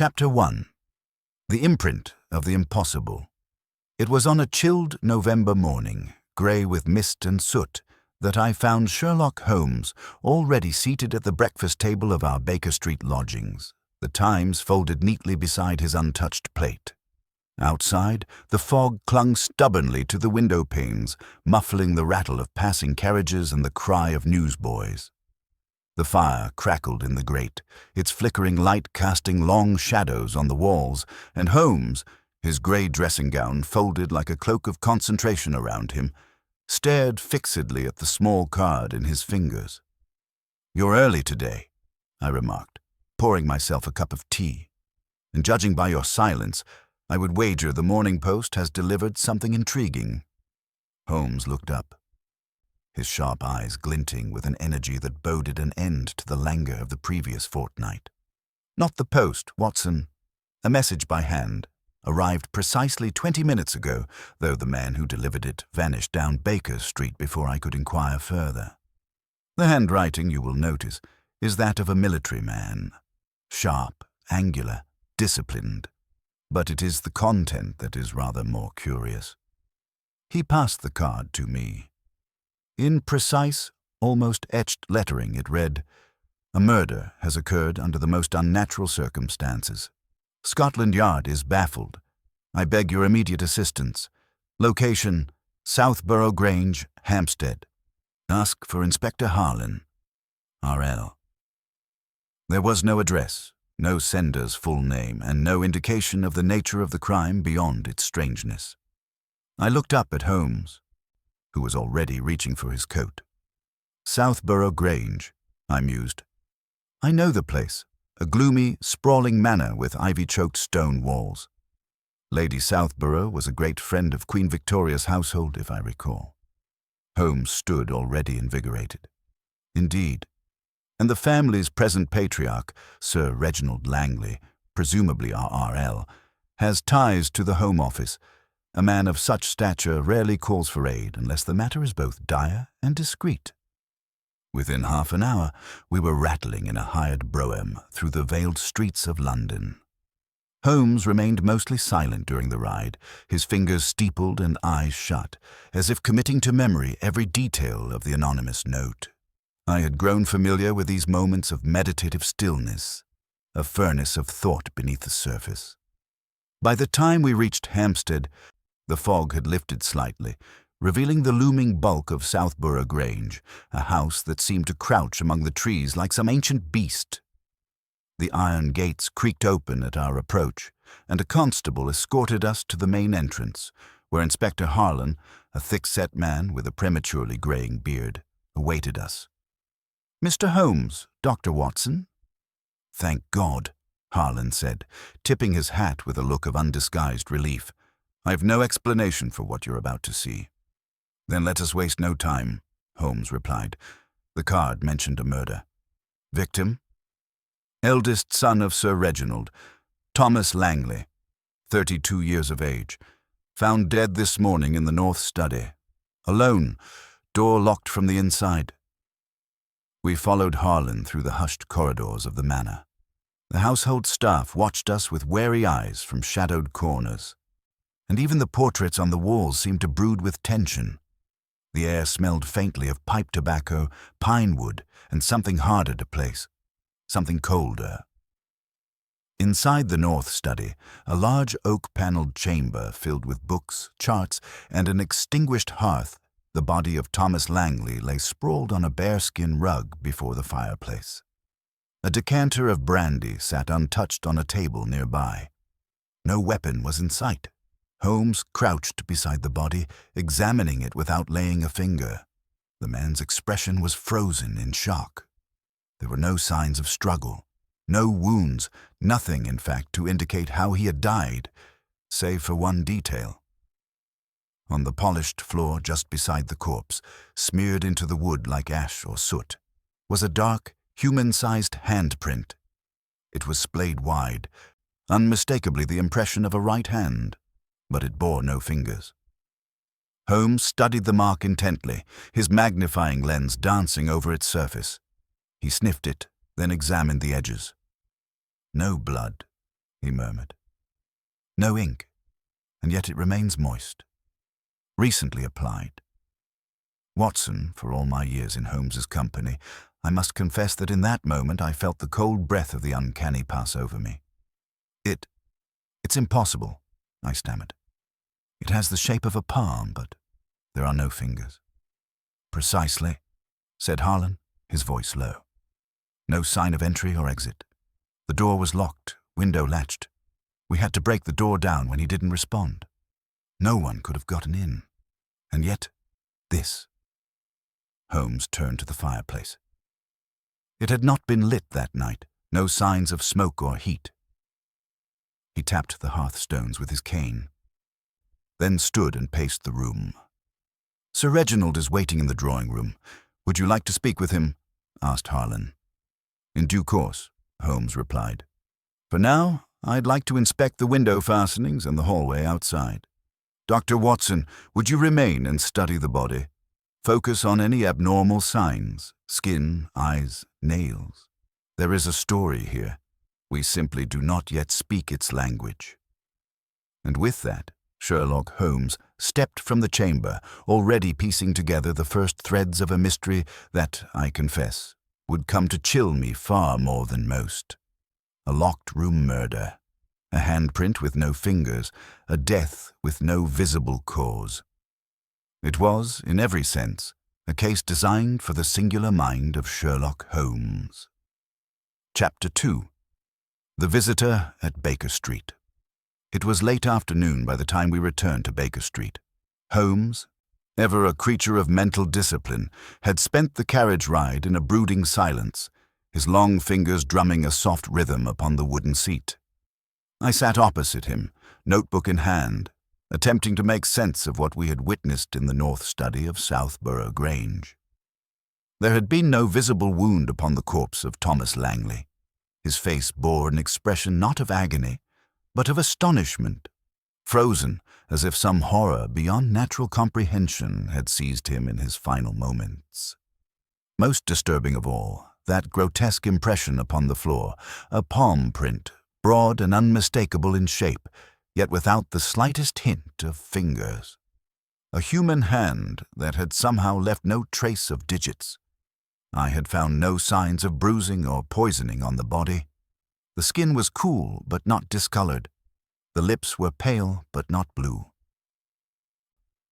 Chapter 1. The Imprint of the Impossible. It was on a chilled November morning, grey with mist and soot, that I found Sherlock Holmes already seated at the breakfast table of our Baker Street lodgings, the Times folded neatly beside his untouched plate. Outside, the fog clung stubbornly to the window panes, muffling the rattle of passing carriages and the cry of newsboys. The fire crackled in the grate, its flickering light casting long shadows on the walls, and Holmes, his grey dressing gown folded like a cloak of concentration around him, stared fixedly at the small card in his fingers. "You're early today," I remarked, pouring myself a cup of tea. "And judging by your silence, I would wager the Morning Post has delivered something intriguing." Holmes looked up, his sharp eyes glinting with an energy that boded an end to the languor of the previous fortnight. "Not the Post, Watson. A message by hand. Arrived precisely 20 minutes ago, though the man who delivered it vanished down Baker Street before I could inquire further. The handwriting, you will notice, is that of a military man. Sharp, angular, disciplined. But it is the content that is rather more curious." He passed the card to me. In precise, almost etched lettering it read, "A murder has occurred under the most unnatural circumstances. Scotland Yard is baffled. I beg your immediate assistance. Location, Southborough Grange, Hampstead. Ask for Inspector Harlan, R.L." There was no address, no sender's full name, and no indication of the nature of the crime beyond its strangeness. I looked up at Holmes, who was already reaching for his coat. "Southborough Grange," I mused. "I know the place. A gloomy, sprawling manor with ivy-choked stone walls. Lady Southborough was a great friend of Queen Victoria's household, if I recall." Holmes stood already invigorated. "Indeed. And the family's present patriarch, Sir Reginald Langley, presumably our R.L., has ties to the Home Office. A man of such stature rarely calls for aid unless the matter is both dire and discreet." Within half an hour, we were rattling in a hired brougham through the veiled streets of London. Holmes remained mostly silent during the ride, his fingers steepled and eyes shut, as if committing to memory every detail of the anonymous note. I had grown familiar with these moments of meditative stillness, a furnace of thought beneath the surface. By the time we reached Hampstead, the fog had lifted slightly, revealing the looming bulk of Southborough Grange, a house that seemed to crouch among the trees like some ancient beast. The iron gates creaked open at our approach, and a constable escorted us to the main entrance, where Inspector Harlan, a thick-set man with a prematurely greying beard, awaited us. "Mr. Holmes, Dr. Watson?" "Thank God," Harlan said, tipping his hat with a look of undisguised relief. "I've no explanation for what you're about to see." "Then let us waste no time," Holmes replied. The card mentioned a murder. "Victim? Eldest son of Sir Reginald, Thomas Langley, 32 years of age. Found dead this morning in the north study. Alone, door locked from the inside." We followed Harlan through the hushed corridors of the manor. The household staff watched us with wary eyes from shadowed corners, and even the portraits on the walls seemed to brood with tension. The air smelled faintly of pipe tobacco, pine wood, and something harder to place, something colder. Inside the north study, a large oak-paneled chamber filled with books, charts, and an extinguished hearth, the body of Thomas Langley lay sprawled on a bearskin rug before the fireplace. A decanter of brandy sat untouched on a table nearby. No weapon was in sight. Holmes crouched beside the body, examining it without laying a finger. The man's expression was frozen in shock. There were no signs of struggle, no wounds, nothing, in fact, to indicate how he had died, save for one detail. On the polished floor just beside the corpse, smeared into the wood like ash or soot, was a dark, human-sized handprint. It was splayed wide, unmistakably the impression of a right hand, but it bore no fingers. Holmes studied the mark intently, his magnifying lens dancing over its surface. He sniffed it, then examined the edges. No blood, he murmured. No ink, and yet it remains moist. Recently applied. Watson, for all my years in Holmes's company, I must confess that in that moment I felt the cold breath of the uncanny pass over me. It's impossible, I stammered. It has the shape of a palm, but there are no fingers. Precisely, said Harlan, his voice low. No sign of entry or exit. The door was locked, window latched. We had to break the door down when he didn't respond. No one could have gotten in. And yet, this. Holmes turned to the fireplace. It had not been lit that night, no signs of smoke or heat. He tapped the hearthstones with his cane, then stood and paced the room. Sir Reginald is waiting in the drawing room. Would you like to speak with him? Asked Harlan. In due course, Holmes replied. For now, I'd like to inspect the window fastenings and the hallway outside. Dr. Watson, would you remain and study the body? Focus on any abnormal signs, skin, eyes, nails. There is a story here. We simply do not yet speak its language. And with that, Sherlock Holmes stepped from the chamber, already piecing together the first threads of a mystery that, I confess, would come to chill me far more than most. A locked room murder, a handprint with no fingers, a death with no visible cause. It was, in every sense, a case designed for the singular mind of Sherlock Holmes. Chapter 2. The Visitor at Baker Street. It was late afternoon by the time we returned to Baker Street. Holmes, ever a creature of mental discipline, had spent the carriage ride in a brooding silence, his long fingers drumming a soft rhythm upon the wooden seat. I sat opposite him, notebook in hand, attempting to make sense of what we had witnessed in the north study of Southborough Grange. There had been no visible wound upon the corpse of Thomas Langley. His face bore an expression not of agony, but of astonishment, frozen as if some horror beyond natural comprehension had seized him in his final moments. Most disturbing of all, that grotesque impression upon the floor, a palm print, broad and unmistakable in shape, yet without the slightest hint of fingers. A human hand that had somehow left no trace of digits. I had found no signs of bruising or poisoning on the body. The skin was cool but not discolored. The lips were pale but not blue.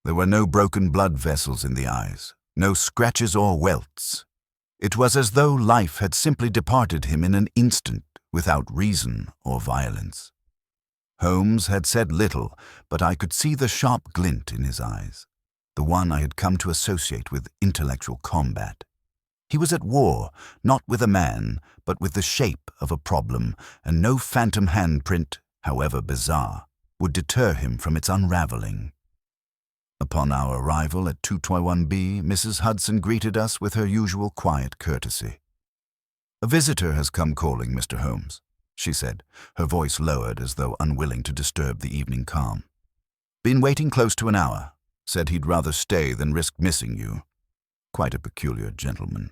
There were no broken blood vessels in the eyes, no scratches or welts. It was as though life had simply departed him in an instant without reason or violence. Holmes had said little, but I could see the sharp glint in his eyes, the one I had come to associate with intellectual combat. He was at war, not with a man, but with the shape of a problem, and no phantom handprint, however bizarre, would deter him from its unraveling. Upon our arrival at 221B, Mrs. Hudson greeted us with her usual quiet courtesy. "A visitor has come calling, Mr. Holmes," she said, her voice lowered as though unwilling to disturb the evening calm. "Been waiting close to an hour. Said he'd rather stay than risk missing you. Quite a peculiar gentleman."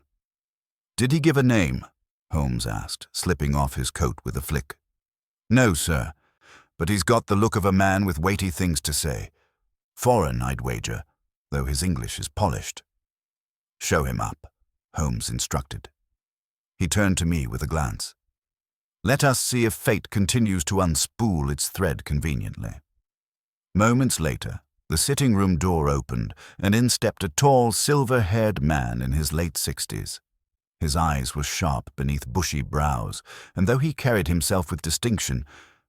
"Did he give a name?" Holmes asked, slipping off his coat with a flick. "No, sir, but he's got the look of a man with weighty things to say. Foreign, I'd wager, though his English is polished." "Show him up," Holmes instructed. He turned to me with a glance. "Let us see if fate continues to unspool its thread conveniently." Moments later, the sitting-room door opened, and in stepped a tall, silver-haired man in his late 60s. His eyes were sharp beneath bushy brows, and though he carried himself with distinction,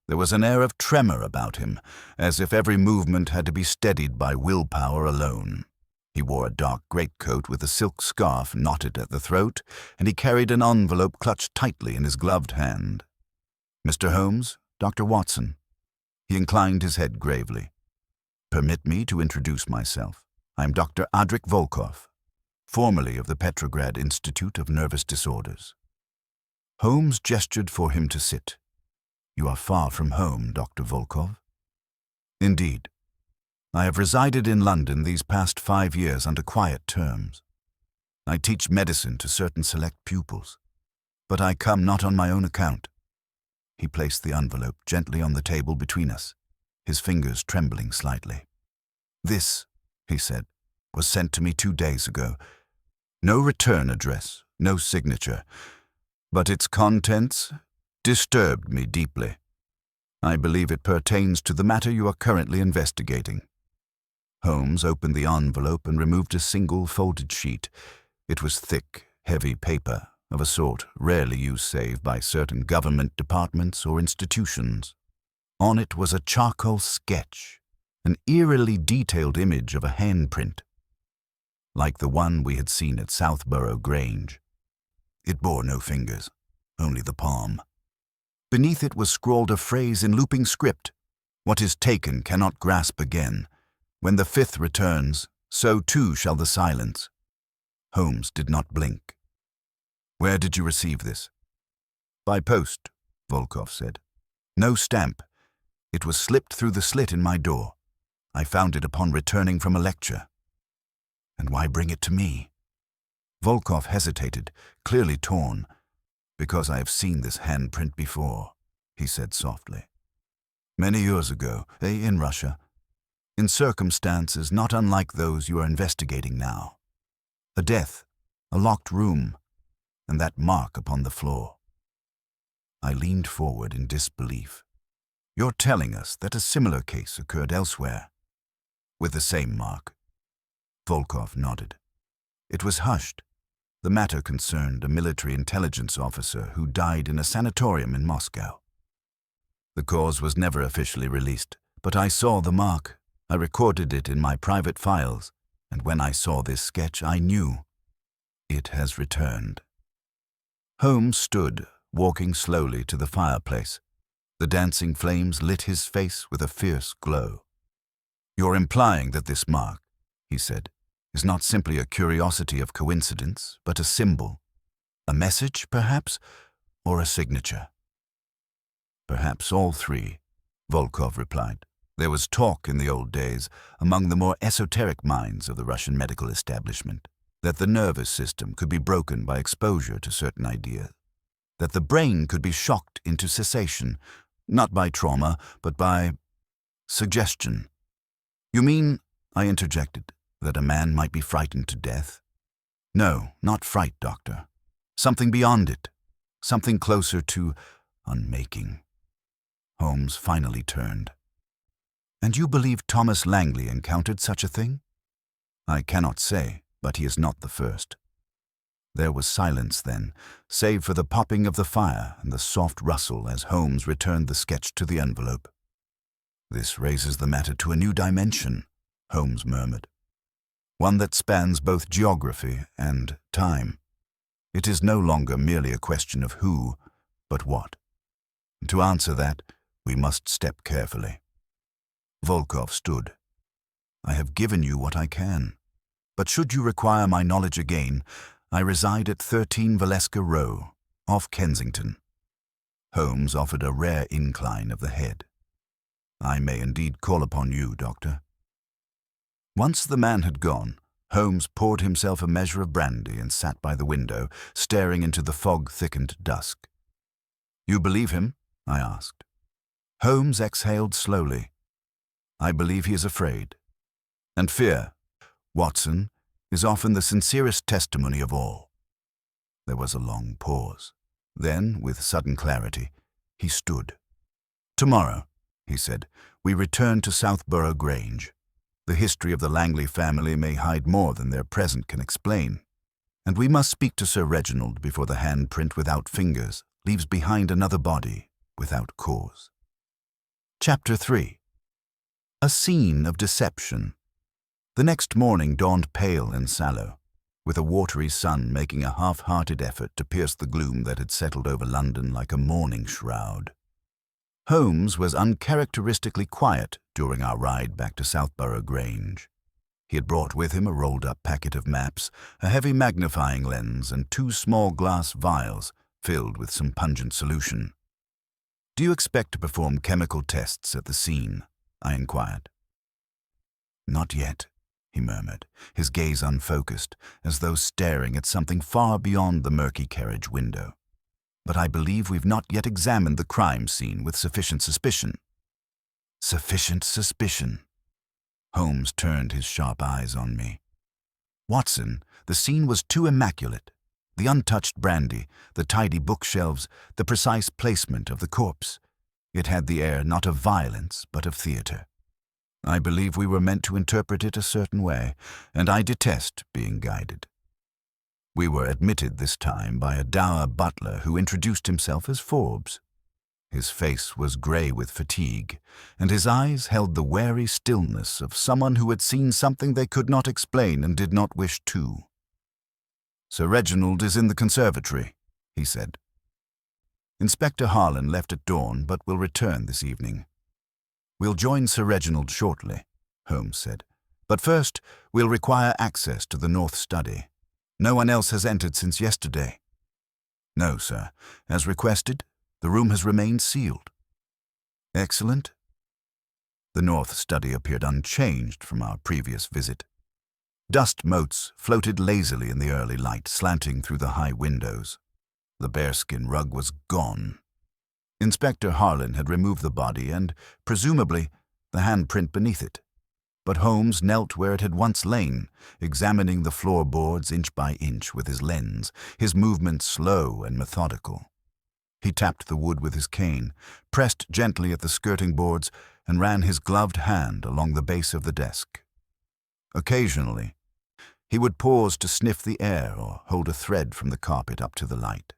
there was an air of tremor about him, as if every movement had to be steadied by willpower alone. He wore a dark greatcoat with a silk scarf knotted at the throat, and he carried an envelope clutched tightly in his gloved hand. "Mr. Holmes, Dr. Watson." He inclined his head gravely. "Permit me to introduce myself. I'm Dr. Adrik Volkov, formerly of the Petrograd Institute of Nervous Disorders." Holmes gestured for him to sit. "You are far from home, Dr. Volkov." "Indeed. I have resided in London these past 5 years under quiet terms. I teach medicine to certain select pupils, but I come not on my own account. He placed the envelope gently on the table between us, his fingers trembling slightly. "This," he said, "was sent to me 2 days ago. No return address, no signature, but its contents disturbed me deeply. I believe it pertains to the matter you are currently investigating." Holmes opened the envelope and removed a single folded sheet. It was thick, heavy paper, of a sort rarely used save by certain government departments or institutions. On it was a charcoal sketch, an eerily detailed image of a handprint, like the one we had seen at Southborough Grange. It bore no fingers, only the palm. Beneath it was scrawled a phrase in looping script: "What is taken cannot grasp again. When the fifth returns, so too shall the silence." Holmes did not blink. "Where did you receive this?" "By post," Volkov said. "No stamp. It was slipped through the slit in my door. I found it upon returning from a lecture." "And why bring it to me?" Volkov hesitated, clearly torn. "Because I have seen this handprint before," he said softly. "Many years ago, in Russia, in circumstances not unlike those you are investigating now. A death, a locked room, and that mark upon the floor." I leaned forward in disbelief. "You're telling us that a similar case occurred elsewhere, with the same mark?" Volkov nodded. "It was hushed. The matter concerned a military intelligence officer who died in a sanatorium in Moscow. The cause was never officially released, but I saw the mark. I recorded it in my private files, and when I saw this sketch, I knew. It has returned." Holmes stood, walking slowly to the fireplace. The dancing flames lit his face with a fierce glow. "You're implying that this mark," he said, "is not simply a curiosity of coincidence, but a symbol. A message, perhaps, or a signature?" "Perhaps all three," Volkov replied. "There was talk in the old days, among the more esoteric minds of the Russian medical establishment, that the nervous system could be broken by exposure to certain ideas, that the brain could be shocked into cessation, not by trauma, but by suggestion." "You mean," I interjected, "that a man might be frightened to death?" "No, not fright, Doctor. Something beyond it. Something closer to unmaking." Holmes finally turned. "And you believe Thomas Langley encountered such a thing?" "I cannot say, but he is not the first." There was silence then, save for the popping of the fire and the soft rustle as Holmes returned the sketch to the envelope. "This raises the matter to a new dimension," Holmes murmured. "One that spans both geography and time. It is no longer merely a question of who, but what. To answer that, we must step carefully." Volkov stood. "I have given you what I can, but should you require my knowledge again, I reside at 13 Valeska Row, off Kensington." Holmes offered a rare incline of the head. "I may indeed call upon you, Doctor." Once the man had gone, Holmes poured himself a measure of brandy and sat by the window, staring into the fog-thickened dusk. "You believe him?" I asked. Holmes exhaled slowly. "I believe he is afraid. And fear, Watson, is often the sincerest testimony of all." There was a long pause. Then, with sudden clarity, he stood. "Tomorrow," he said, "we return to Southborough Grange. The history of the Langley family may hide more than their present can explain, and we must speak to Sir Reginald before the handprint without fingers leaves behind another body without cause." Chapter 3. A scene of deception. The next morning dawned pale and sallow, with a watery sun making a half-hearted effort to pierce the gloom that had settled over London like a mourning shroud. Holmes was uncharacteristically quiet during our ride back to Southborough Grange. He had brought with him a rolled-up packet of maps, a heavy magnifying lens, and 2 small glass vials filled with some pungent solution. "Do you expect to perform chemical tests at the scene?" I inquired. "Not yet," he murmured, his gaze unfocused, as though staring at something far beyond the murky carriage window. but I believe we've not yet examined the crime scene with sufficient suspicion." "Sufficient suspicion." Holmes turned his sharp eyes on me. "Watson, the scene was too immaculate. The untouched brandy, the tidy bookshelves, the precise placement of the corpse. It had the air not of violence, but of theater. I believe we were meant to interpret it a certain way, and I detest being guided. We were admitted this time by a dour butler who introduced himself as Forbes. His face was grey with fatigue, and his eyes held the wary stillness of someone who had seen something they could not explain and did not wish to. "Sir Reginald is in the conservatory," he said. "Inspector Harlan left at dawn, but will return this evening." "We'll join Sir Reginald shortly," Holmes said. "But first, we'll require access to the north study. No one else has entered since yesterday." "No, sir. As requested, the room has remained sealed." "Excellent." The north study appeared unchanged from our previous visit. Dust motes floated lazily in the early light, slanting through the high windows. The bearskin rug was gone. Inspector Harlan had removed the body and, presumably, the handprint beneath it. But Holmes knelt where it had once lain, examining the floorboards inch by inch with his lens, his movements slow and methodical. He tapped the wood with his cane, pressed gently at the skirting boards, and ran his gloved hand along the base of the desk. Occasionally, he would pause to sniff the air or hold a thread from the carpet up to the light.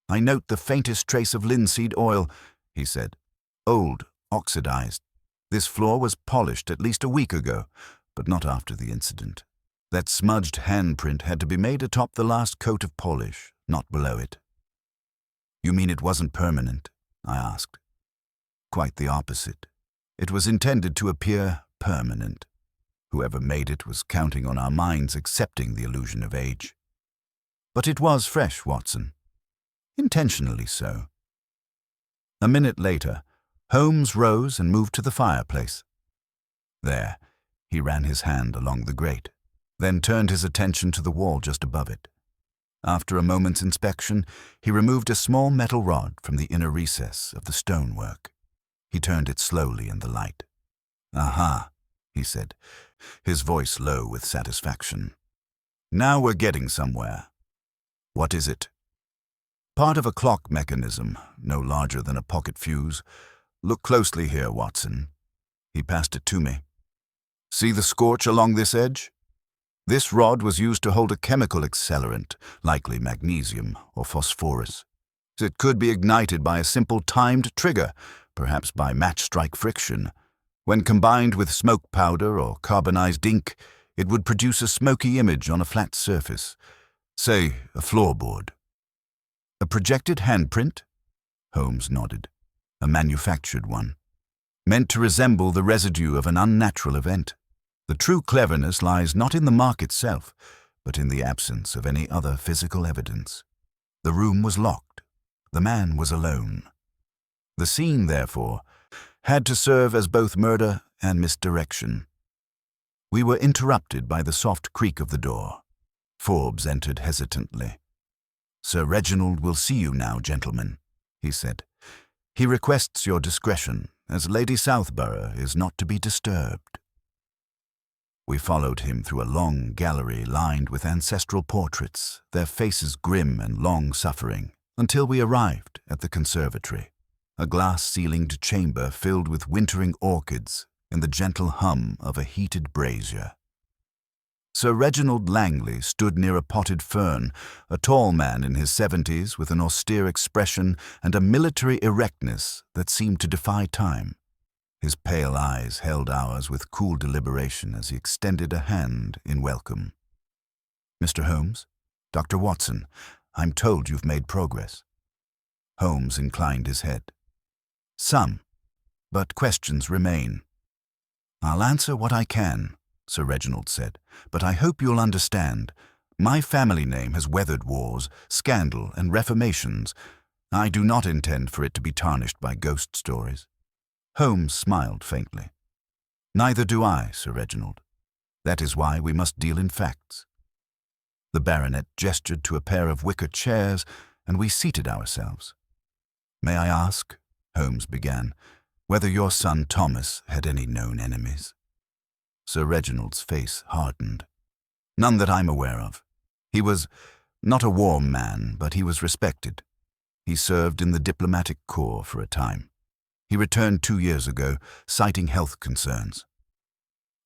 "I note the faintest trace of linseed oil," he said. "Old, oxidized. This floor was polished at least a week ago, but not after the incident. That smudged handprint had to be made atop the last coat of polish, not below it." "You mean it wasn't permanent?" I asked. "Quite the opposite. It was intended to appear permanent. Whoever made it was counting on our minds accepting the illusion of age. But it was fresh, Watson. Intentionally so." A minute later, Holmes rose and moved to the fireplace. There, he ran his hand along the grate, then turned his attention to the wall just above it. After a moment's inspection, he removed a small metal rod from the inner recess of the stonework. He turned it slowly in the light. "Aha," he said, his voice low with satisfaction. "Now we're getting somewhere." "What is it?" "Part of a clock mechanism, no larger than a pocket fuse. Look closely here, Watson." He passed it to me. "See the scorch along this edge? This rod was used to hold a chemical accelerant, likely magnesium or phosphorus. It could be ignited by a simple timed trigger, perhaps by match-strike friction. When combined with smoke powder or carbonized ink, it would produce a smoky image on a flat surface, say a floorboard." "A projected handprint?" Holmes nodded. "A manufactured one. Meant to resemble the residue of an unnatural event. The true cleverness lies not in the mark itself, but in the absence of any other physical evidence. The room was locked. The man was alone. The scene, therefore, had to serve as both murder and misdirection." We were interrupted by the soft creak of the door. Forbes entered hesitantly. "Sir Reginald will see you now, gentlemen," he said. "He requests your discretion, as Lady Southborough is not to be disturbed." We followed him through a long gallery lined with ancestral portraits, their faces grim and long-suffering, until we arrived at the conservatory, a glass-ceilinged chamber filled with wintering orchids and the gentle hum of a heated brazier. Sir Reginald Langley stood near a potted fern, a tall man in his 70s with an austere expression and a military erectness that seemed to defy time. His pale eyes held ours with cool deliberation as he extended a hand in welcome. "Mr. Holmes, Dr. Watson, I'm told you've made progress." Holmes inclined his head. "Some, but questions remain." "I'll answer what I can," Sir Reginald said, "but I hope you'll understand. My family name has weathered wars, scandal, and reformations. I do not intend for it to be tarnished by ghost stories." Holmes smiled faintly. "Neither do I, Sir Reginald. That is why we must deal in facts." The baronet gestured to a pair of wicker chairs and we seated ourselves. "May I ask," Holmes began, "whether your son Thomas had any known enemies?" Sir Reginald's face hardened. "None that I'm aware of. He was not a warm man, but he was respected. He served in the diplomatic corps for a time. He returned 2 years ago, citing health concerns."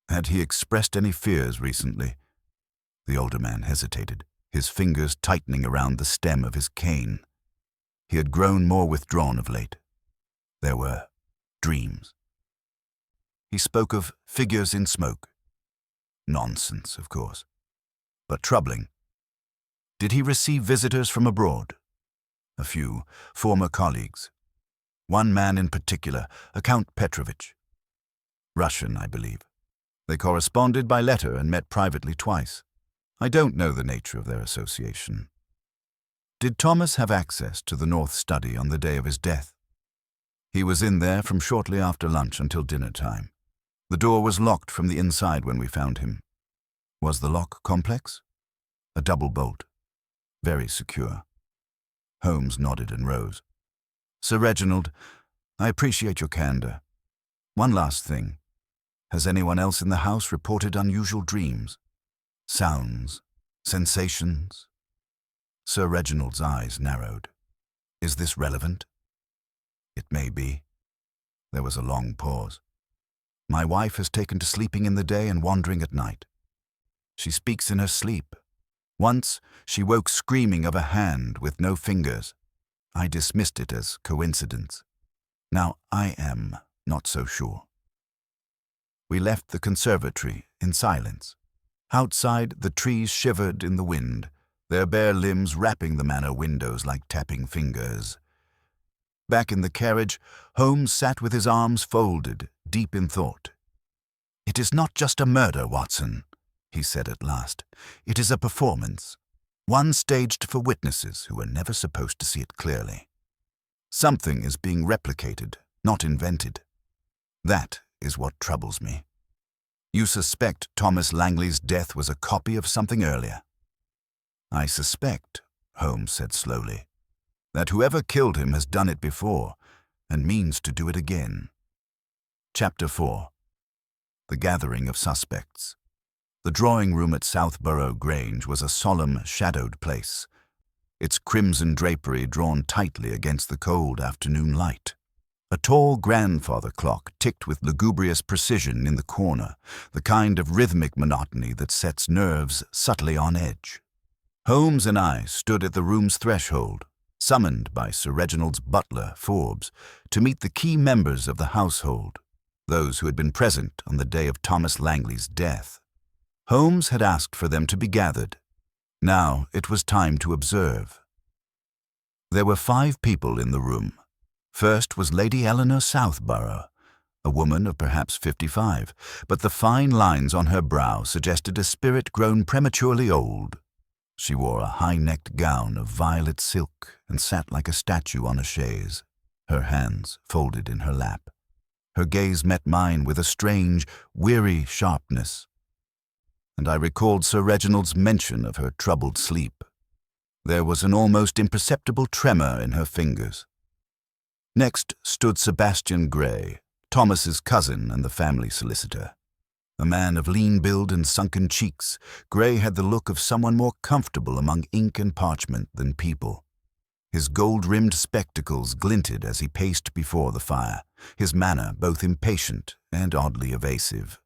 "Had he expressed any fears recently?" The older man hesitated, his fingers tightening around the stem of his cane. He had grown more withdrawn of late. There were dreams. He spoke of figures in smoke. Nonsense, of course, but troubling. "Did he receive visitors from abroad?" "A few, former colleagues. One man in particular, a Count Petrovich. Russian, I believe. They corresponded by letter and met privately twice. I don't know the nature of their association." "Did Thomas have access to the North Study on the day of his death?" "He was in there from shortly after lunch until dinner time. The door was locked from the inside when we found him." "Was the lock complex?" "A double bolt. Very secure." Holmes nodded and rose. "Sir Reginald, I appreciate your candor. One last thing. Has anyone else in the house reported unusual dreams? Sounds, sensations?" Sir Reginald's eyes narrowed. "Is this relevant?" "It may be." There was a long pause. "My wife has taken to sleeping in the day and wandering at night. She speaks in her sleep. Once she woke screaming of a hand with no fingers. I dismissed it as coincidence. Now I am not so sure." We left the conservatory in silence. Outside, the trees shivered in the wind, their bare limbs rapping the manor windows like tapping fingers. Back in the carriage, Holmes sat with his arms folded, deep in thought. "It is not just a murder, Watson," he said at last. "It is a performance, one staged for witnesses who were never supposed to see it clearly. Something is being replicated, not invented. That is what troubles me. You suspect Thomas Langley's death was a copy of something earlier?" "I suspect," Holmes said slowly, "that whoever killed him has done it before and means to do it again." Chapter 4. The Gathering of Suspects. The drawing room at Southborough Grange was a solemn, shadowed place, its crimson drapery drawn tightly against the cold afternoon light. A tall grandfather clock ticked with lugubrious precision in the corner, the kind of rhythmic monotony that sets nerves subtly on edge. Holmes and I stood at the room's threshold, summoned by Sir Reginald's butler, Forbes, to meet the key members of the household, those who had been present on the day of Thomas Langley's death. Holmes had asked for them to be gathered. Now it was time to observe. There were 5 people in the room. First was Lady Eleanor Southborough, a woman of perhaps 55, but the fine lines on her brow suggested a spirit grown prematurely old. She wore a high-necked gown of violet silk and sat like a statue on a chaise, her hands folded in her lap. Her gaze met mine with a strange, weary sharpness, and I recalled Sir Reginald's mention of her troubled sleep. There was an almost imperceptible tremor in her fingers. Next stood Sebastian Gray, Thomas's cousin and the family solicitor. A man of lean build and sunken cheeks, Gray had the look of someone more comfortable among ink and parchment than people. His gold-rimmed spectacles glinted as he paced before the fire, his manner both impatient and oddly evasive.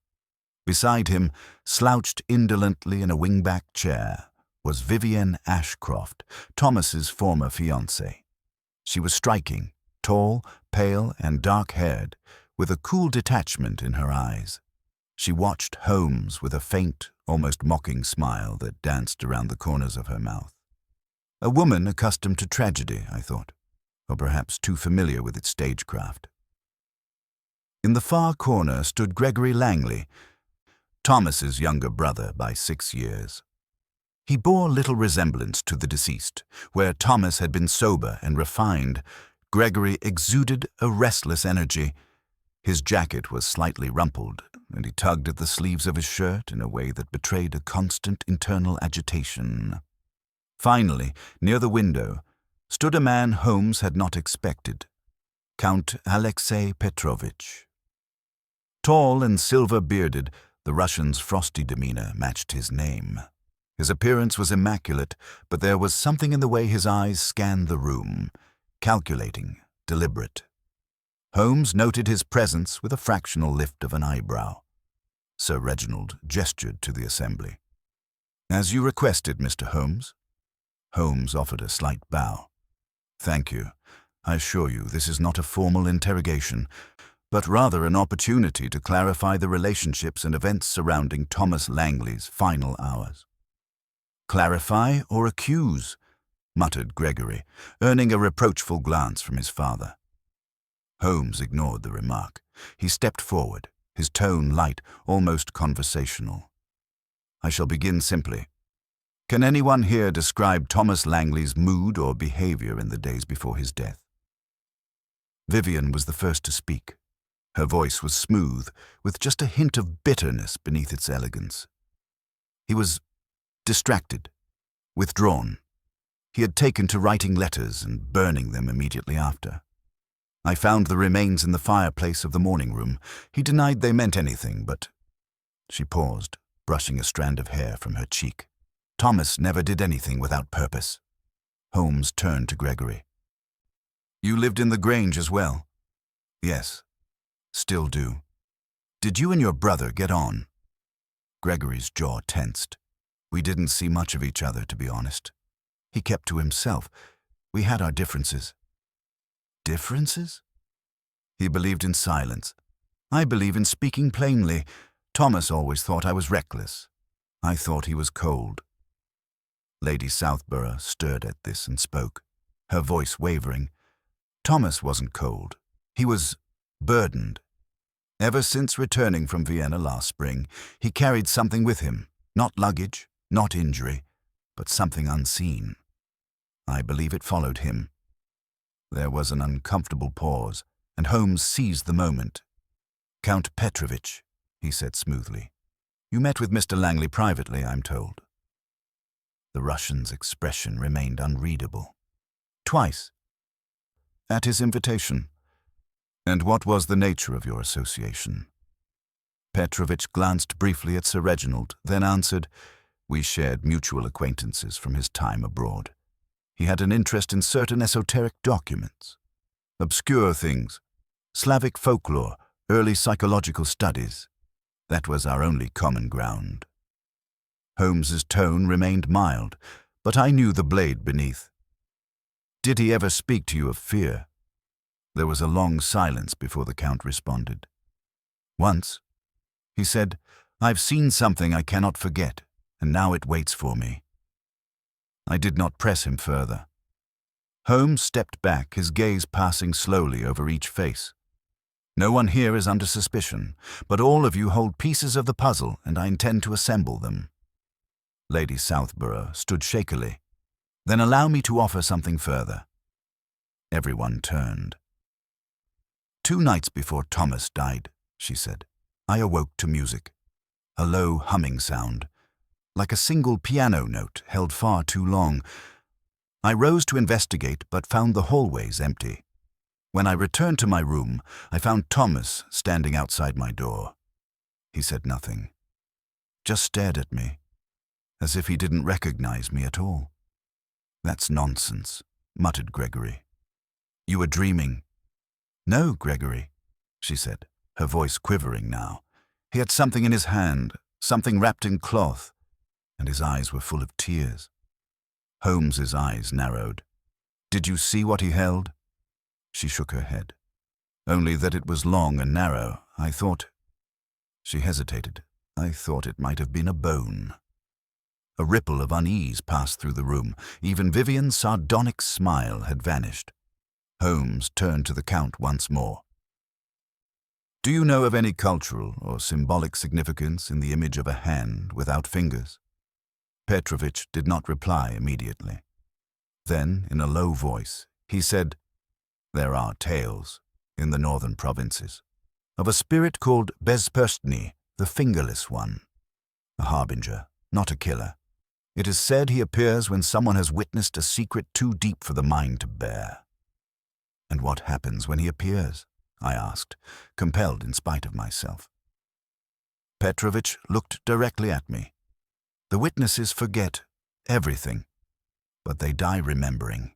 Beside him, slouched indolently in a wingback chair, was Vivienne Ashcroft, Thomas's former fiancée. She was striking, tall, pale, and dark-haired, with a cool detachment in her eyes. She watched Holmes with a faint, almost mocking smile that danced around the corners of her mouth. A woman accustomed to tragedy, I thought, or perhaps too familiar with its stagecraft. In the far corner stood Gregory Langley, Thomas's younger brother by 6 years. He bore little resemblance to the deceased. Where Thomas had been sober and refined, Gregory exuded a restless energy. His jacket was slightly rumpled, and he tugged at the sleeves of his shirt in a way that betrayed a constant internal agitation. Finally, near the window, stood a man Holmes had not expected, Count Alexei Petrovich. Tall and silver-bearded, the Russian's frosty demeanor matched his name. His appearance was immaculate, but there was something in the way his eyes scanned the room, calculating, deliberate. Holmes noted his presence with a fractional lift of an eyebrow. Sir Reginald gestured to the assembly. "As you requested, Mr. Holmes." Holmes offered a slight bow. "Thank you. I assure you this is not a formal interrogation, but rather an opportunity to clarify the relationships and events surrounding Thomas Langley's final hours." "Clarify or accuse?" muttered Gregory, earning a reproachful glance from his father. Holmes ignored the remark. He stepped forward, his tone light, almost conversational. "I shall begin simply. Can anyone here describe Thomas Langley's mood or behavior in the days before his death?" Vivian was the first to speak. Her voice was smooth, with just a hint of bitterness beneath its elegance. "He was distracted, withdrawn. He had taken to writing letters and burning them immediately after. I found the remains in the fireplace of the morning room. He denied they meant anything, but—" She paused, brushing a strand of hair from her cheek. "Thomas never did anything without purpose." Holmes turned to Gregory. "You lived in the Grange as well?" "Yes. Still do." "Did you and your brother get on?" Gregory's jaw tensed. "We didn't see much of each other, to be honest. He kept to himself. We had our differences." "Differences?" "He believed in silence. I believe in speaking plainly. Thomas always thought I was reckless. I thought he was cold." Lady Southborough stirred at this and spoke, her voice wavering. "Thomas wasn't cold. He was burdened. Ever since returning from Vienna last spring, he carried something with him, not luggage, not injury, but something unseen. I believe it followed him." There was an uncomfortable pause, and Holmes seized the moment. "Count Petrovich," he said smoothly. "You met with Mr. Langley privately, I'm told." The Russian's expression remained unreadable. "Twice." "At his invitation." "And what was the nature of your association?" Petrovich glanced briefly at Sir Reginald, then answered, "We shared mutual acquaintances from his time abroad. He had an interest in certain esoteric documents, obscure things, Slavic folklore, early psychological studies. That was our only common ground." Holmes's tone remained mild, but I knew the blade beneath. "Did he ever speak to you of fear?" There was a long silence before the Count responded. "Once. He said, 'I've seen something I cannot forget, and now it waits for me.'" I did not press him further. Holmes stepped back, his gaze passing slowly over each face. "No one here is under suspicion, but all of you hold pieces of the puzzle, and I intend to assemble them." Lady Southborough stood shakily. "Then allow me to offer something further." Everyone turned. "2 nights before Thomas died," she said, "I awoke to music. A low humming sound, like a single piano note held far too long. I rose to investigate, but found the hallways empty. When I returned to my room, I found Thomas standing outside my door. He said nothing, just stared at me, as if he didn't recognize me at all." "That's nonsense," muttered Gregory. "You were dreaming." "No, Gregory," she said, her voice quivering now. "He had something in his hand, something wrapped in cloth, and his eyes were full of tears." Holmes's eyes narrowed. "Did you see what he held?" She shook her head. "Only that it was long and narrow. I thought—" She hesitated. "I thought it might have been a bone." A ripple of unease passed through the room. Even Vivian's sardonic smile had vanished. Holmes turned to the Count once more. "Do you know of any cultural or symbolic significance in the image of a hand without fingers?" Petrovich did not reply immediately. Then, in a low voice, he said, "There are tales, in the northern provinces, of a spirit called Bezperstny, the Fingerless one. A harbinger, not a killer. It is said he appears when someone has witnessed a secret too deep for the mind to bear. And what happens when he appears? I asked, compelled in spite of myself. Petrovich looked directly at me. The witnesses forget everything, but they die remembering.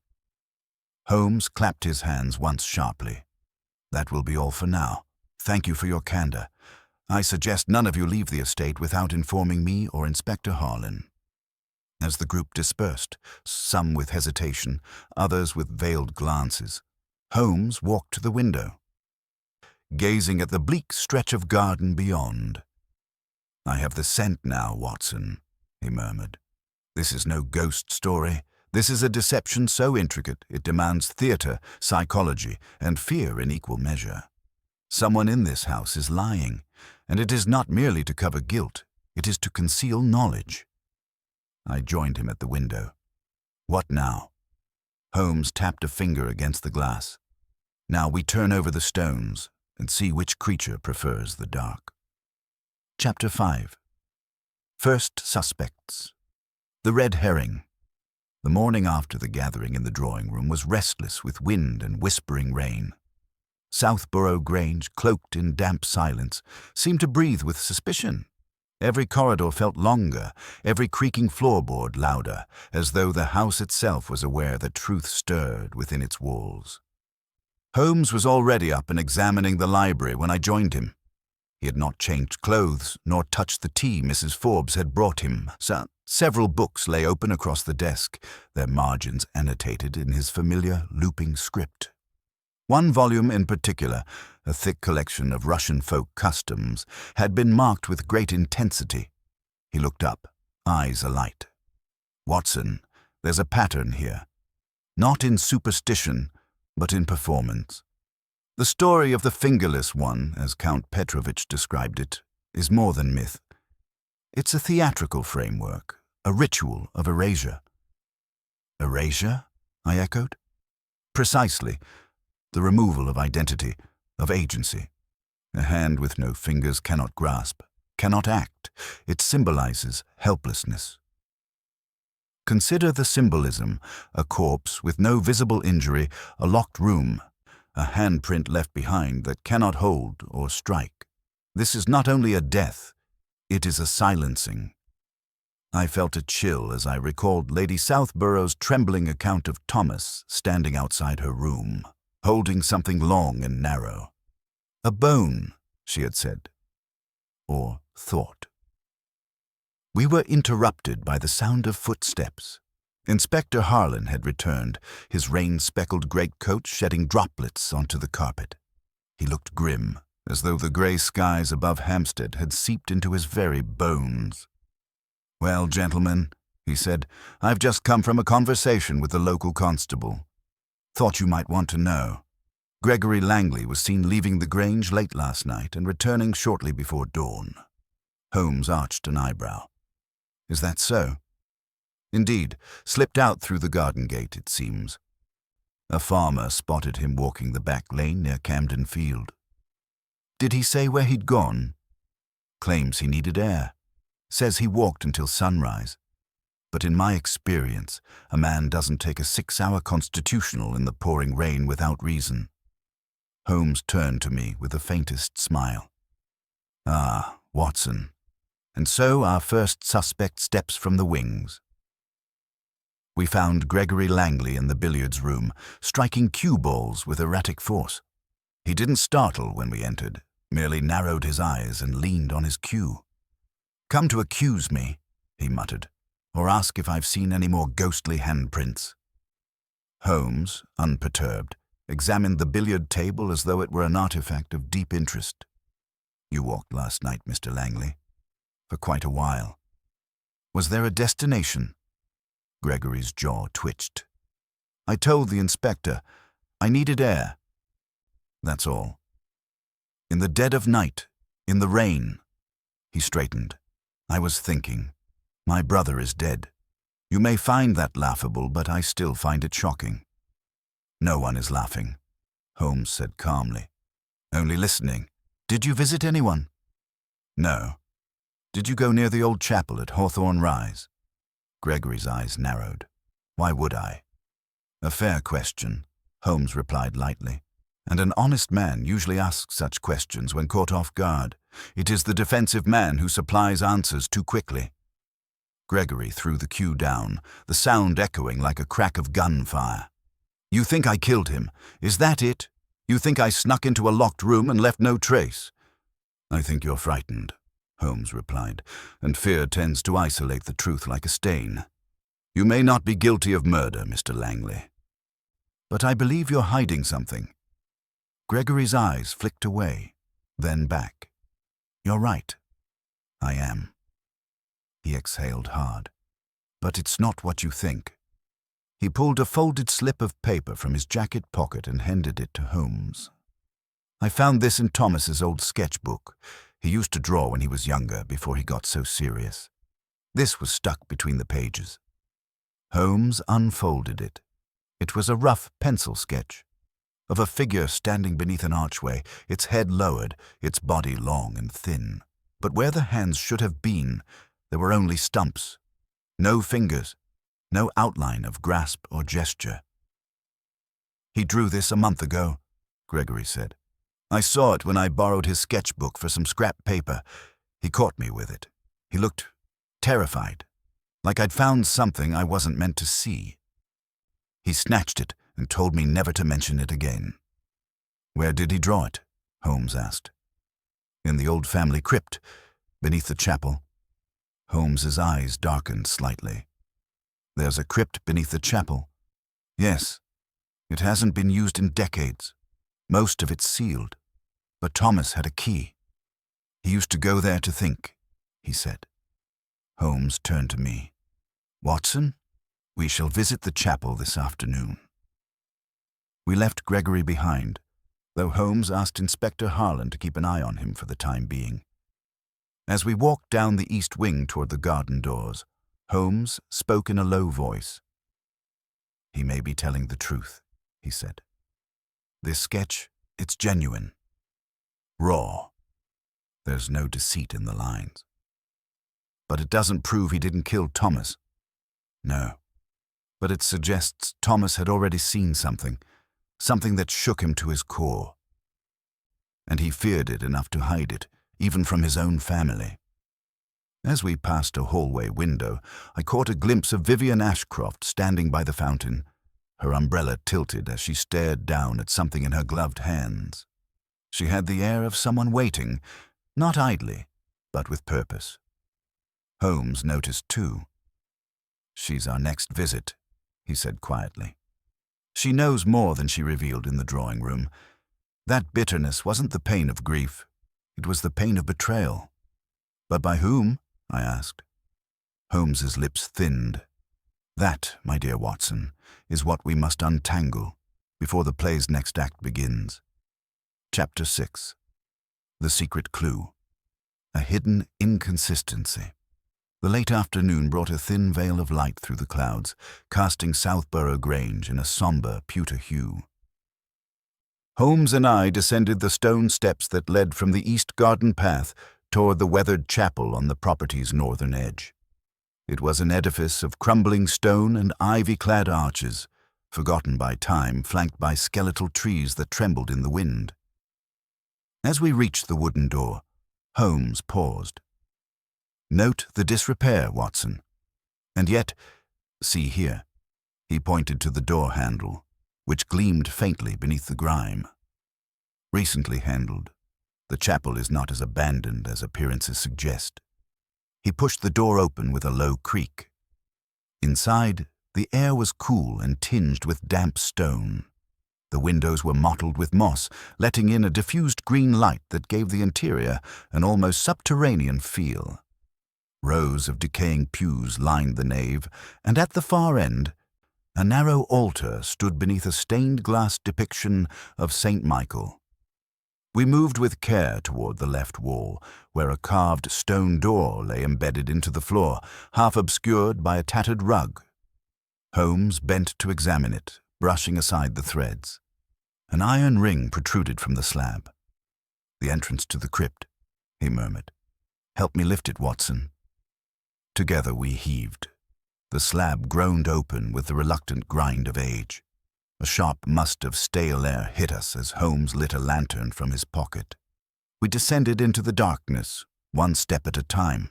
Holmes clapped his hands once sharply. That will be all for now. Thank you for your candor. I suggest none of you leave the estate without informing me or Inspector Harlan. As the group dispersed, some with hesitation, others with veiled glances, Holmes walked to the window, gazing at the bleak stretch of garden beyond. I have the scent now, Watson, he murmured. This is no ghost story. This is a deception so intricate it demands theater, psychology, and fear in equal measure. Someone in this house is lying, and it is not merely to cover guilt, it is to conceal knowledge. I joined him at the window. What now? Holmes tapped a finger against the glass. Now we turn over the stones and see which creature prefers the dark. Chapter 5. First Suspects. The Red Herring. The morning after the gathering in the drawing-room was restless with wind and whispering rain. Southborough Grange, cloaked in damp silence, seemed to breathe with suspicion. Every corridor felt longer, every creaking floorboard louder, as though the house itself was aware that truth stirred within its walls. Holmes was already up and examining the library when I joined him. He had not changed clothes, nor touched the tea Mrs. Forbes had brought him. Several books lay open across the desk, their margins annotated in his familiar looping script. One volume in particular, a thick collection of Russian folk customs, had been marked with great intensity. He looked up, eyes alight. Watson, there's a pattern here. Not in superstition, but in performance. The story of the Fingerless one, as Count Petrovich described it, is more than myth. It's a theatrical framework, a ritual of erasure. Erasure? I echoed. Precisely. The removal of identity, of agency. A hand with no fingers cannot grasp, cannot act. It symbolizes helplessness. Consider the symbolism: a corpse with no visible injury, a locked room, a handprint left behind that cannot hold or strike. This is not only a death, it is a silencing. I felt a chill as I recalled Lady Southborough's trembling account of Thomas standing outside her room, holding something long and narrow. A bone, she had said, or thought. We were interrupted by the sound of footsteps. Inspector Harlan had returned, his rain-speckled greatcoat shedding droplets onto the carpet. He looked grim, as though the grey skies above Hampstead had seeped into his very bones. "Well, gentlemen," he said, "I've just come from a conversation with the local constable. Thought you might want to know. Gregory Langley was seen leaving the Grange late last night and returning shortly before dawn." Holmes arched an eyebrow. "Is that so?" "Indeed, slipped out through the garden gate, it seems. A farmer spotted him walking the back lane near Camden Field." "Did he say where he'd gone?" "Claims he needed air. Says he walked until sunrise. But in my experience, a man doesn't take a 6-hour constitutional in the pouring rain without reason." Holmes turned to me with the faintest smile. "Ah, Watson. And so our first suspect steps from the wings." We found Gregory Langley in the billiards room, striking cue balls with erratic force. He didn't startle when we entered, merely narrowed his eyes and leaned on his cue. "Come to accuse me," he muttered, "or ask if I've seen any more ghostly handprints." Holmes, unperturbed, examined the billiard table as though it were an artifact of deep interest. "You walked last night, Mr. Langley. For quite a while. Was there a destination?" Gregory's jaw twitched. "I told the inspector I needed air. That's all. In the dead of night, in the rain." He straightened. "I was thinking. My brother is dead. You may find that laughable, but I still find it shocking." "No one is laughing," Holmes said calmly. "Only listening. Did you visit anyone?" "No." "Did you go near the old chapel at Hawthorne Rise?" Gregory's eyes narrowed. Why would I? A fair question, Holmes replied lightly. And an honest man usually asks such questions when caught off guard. It is the defensive man who supplies answers too quickly. Gregory threw the cue down, the sound echoing like a crack of gunfire. You think I killed him? Is that it? You think I snuck into a locked room and left no trace? I think you're frightened, Holmes replied, and fear tends to isolate the truth like a stain. You may not be guilty of murder, Mr. Langley. But I believe you're hiding something. Gregory's eyes flicked away, then back. You're right. I am. He exhaled hard. But it's not what you think. He pulled a folded slip of paper from his jacket pocket and handed it to Holmes. I found this in Thomas's old sketchbook. He used to draw when he was younger, before he got so serious. This was stuck between the pages. Holmes unfolded it. It was a rough pencil sketch of a figure standing beneath an archway, its head lowered, its body long and thin. But where the hands should have been, there were only stumps. No fingers, no outline of grasp or gesture. He drew this a month ago, Gregory said. I saw it when I borrowed his sketchbook for some scrap paper. He caught me with it. He looked terrified, like I'd found something I wasn't meant to see. He snatched it and told me never to mention it again. Where did he draw it? Holmes asked. In the old family crypt, beneath the chapel. Holmes's eyes darkened slightly. There's a crypt beneath the chapel. Yes. It hasn't been used in decades. Most of it's sealed. But Thomas had a key. He used to go there to think, he said. Holmes turned to me. Watson, we shall visit the chapel this afternoon. We left Gregory behind, though Holmes asked Inspector Harlan to keep an eye on him for the time being. As we walked down the east wing toward the garden doors, Holmes spoke in a low voice. He may be telling the truth, he said. This sketch, it's genuine. Raw. There's no deceit in the lines. But it doesn't prove he didn't kill Thomas. No. But it suggests Thomas had already seen something that shook him to his core. And he feared it enough to hide it, even from his own family. As we passed a hallway window, I caught a glimpse of Vivian Ashcroft standing by the fountain, her umbrella tilted as she stared down at something in her gloved hands. She had the air of someone waiting, not idly, but with purpose. Holmes noticed too. She's our next visit, he said quietly. She knows more than she revealed in the drawing room. That bitterness wasn't the pain of grief. It was the pain of betrayal. But by whom? I asked. Holmes's lips thinned. That, my dear Watson, is what we must untangle before the play's next act begins. Chapter 6. The Secret Clue. A Hidden Inconsistency. The late afternoon brought a thin veil of light through the clouds, casting Southborough Grange in a somber pewter hue. Holmes and I descended the stone steps that led from the east garden path toward the weathered chapel on the property's northern edge. It was an edifice of crumbling stone and ivy-clad arches, forgotten by time, flanked by skeletal trees that trembled in the wind. As we reached the wooden door, Holmes paused. Note the disrepair, Watson. And yet, see here. He pointed to the door handle, which gleamed faintly beneath the grime. Recently handled, the chapel is not as abandoned as appearances suggest. He pushed the door open with a low creak. Inside, the air was cool and tinged with damp stone. The windows were mottled with moss, letting in a diffused green light that gave the interior an almost subterranean feel. Rows of decaying pews lined the nave, and at the far end, a narrow altar stood beneath a stained-glass depiction of St. Michael. We moved with care toward the left wall, where a carved stone door lay embedded into the floor, half obscured by a tattered rug. Holmes bent to examine it, brushing aside the threads. An iron ring protruded from the slab. The entrance to the crypt, he murmured. Help me lift it, Watson. Together we heaved. The slab groaned open with the reluctant grind of age. A sharp must of stale air hit us as Holmes lit a lantern from his pocket. We descended into the darkness, one step at a time.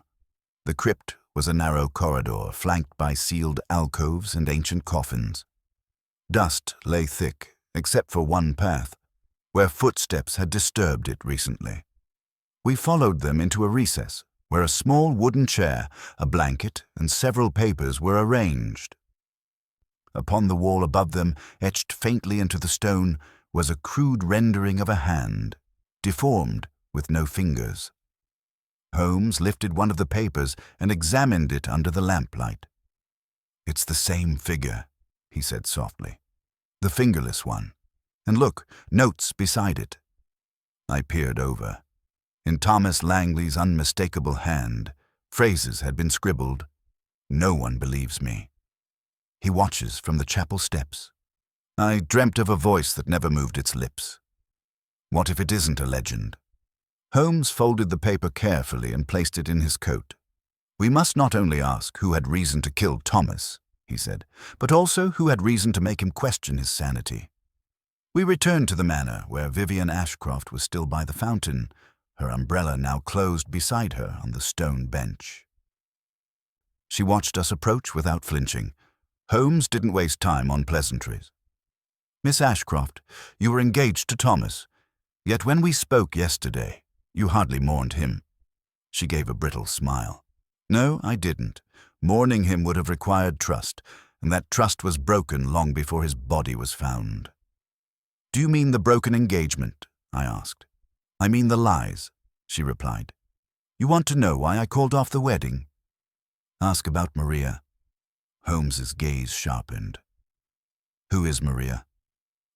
The crypt was a narrow corridor flanked by sealed alcoves and ancient coffins. Dust lay thick, except for one path, where footsteps had disturbed it recently. We followed them into a recess, where a small wooden chair, a blanket, and several papers were arranged. Upon the wall above them, etched faintly into the stone, was a crude rendering of a hand, deformed with no fingers. Holmes lifted one of the papers and examined it under the lamplight. "It's the same figure," he said softly. "The fingerless one. And look, notes beside it." I peered over. In Thomas Langley's unmistakable hand, phrases had been scribbled. "No one believes me. He watches from the chapel steps." I dreamt of a voice that never moved its lips. What if it isn't a legend? Holmes folded the paper carefully and placed it in his coat. "We must not only ask who had reason to kill Thomas," he said, "but also who had reason to make him question his sanity." We returned to the manor, where Vivian Ashcroft was still by the fountain, her umbrella now closed beside her on the stone bench. She watched us approach without flinching. Holmes didn't waste time on pleasantries. "Miss Ashcroft, you were engaged to Thomas, yet when we spoke yesterday, you hardly mourned him." She gave a brittle smile. "No, I didn't. Mourning him would have required trust, and that trust was broken long before his body was found." "Do you mean the broken engagement?" I asked. "I mean the lies," she replied. "You want to know why I called off the wedding?" "Ask about Maria." Holmes's gaze sharpened. "Who is Maria?"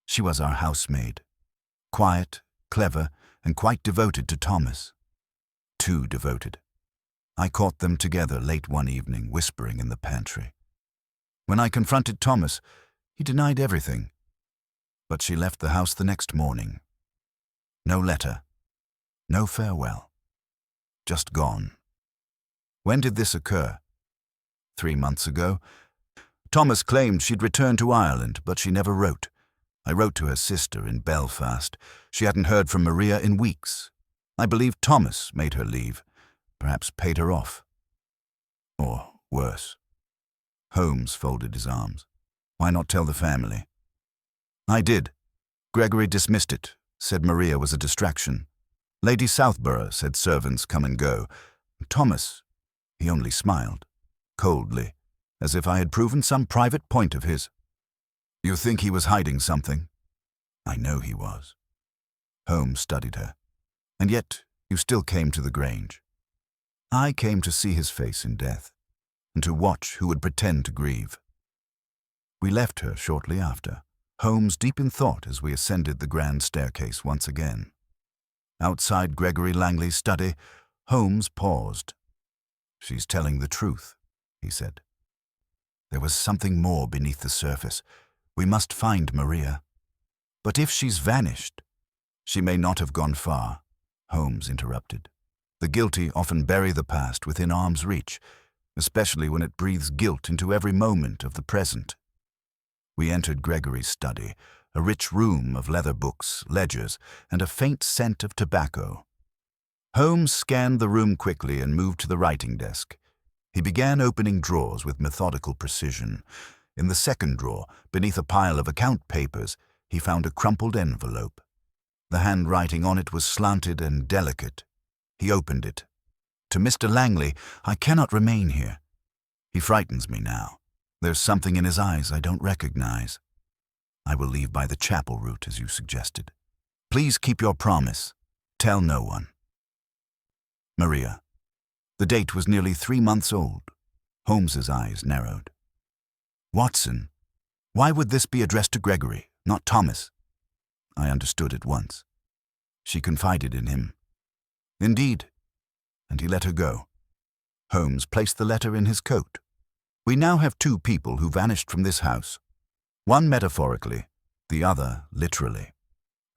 "She was our housemaid. Quiet, clever, and quite devoted to Thomas. Too devoted. I caught them together late one evening, whispering in the pantry. When I confronted Thomas, he denied everything. But she left the house the next morning. No letter. No farewell. Just gone." "When did this occur?" 3 months ago. Thomas claimed she'd returned to Ireland, but she never wrote. I wrote to her sister in Belfast. She hadn't heard from Maria in weeks. I believe Thomas made her leave, perhaps paid her off. Or worse." Holmes folded his arms. "Why not tell the family?" "I did. Gregory dismissed it, said Maria was a distraction. Lady Southborough said servants come and go. Thomas, he only smiled, coldly, as if I had proven some private point of his." "You think he was hiding something?" "I know he was." Holmes studied her. "And yet you still came to the Grange." "I came to see his face in death, and to watch who would pretend to grieve." We left her shortly after, Holmes deep in thought as we ascended the grand staircase once again. Outside Gregory Langley's study, Holmes paused. "She's telling the truth," he said. "There was something more beneath the surface. We must find Maria." "But if she's vanished—" "She may not have gone far," Holmes interrupted. "The guilty often bury the past within arm's reach, especially when it breathes guilt into every moment of the present." We entered Gregory's study, a rich room of leather books, ledgers, and a faint scent of tobacco. Holmes scanned the room quickly and moved to the writing desk. He began opening drawers with methodical precision. In the second drawer, beneath a pile of account papers, he found a crumpled envelope. The handwriting on it was slanted and delicate. He opened it. "To Mr. Langley, I cannot remain here. He frightens me now. There's something in his eyes I don't recognize. I will leave by the chapel route, as you suggested. Please keep your promise. Tell no one." Maria. The date was nearly 3 months old. Holmes's eyes narrowed. "Watson, why would this be addressed to Gregory, not Thomas?" I understood at once. She confided in him. "Indeed." And he let her go. Holmes placed the letter in his coat. "We now have 2 people who vanished from this house. One metaphorically, the other literally.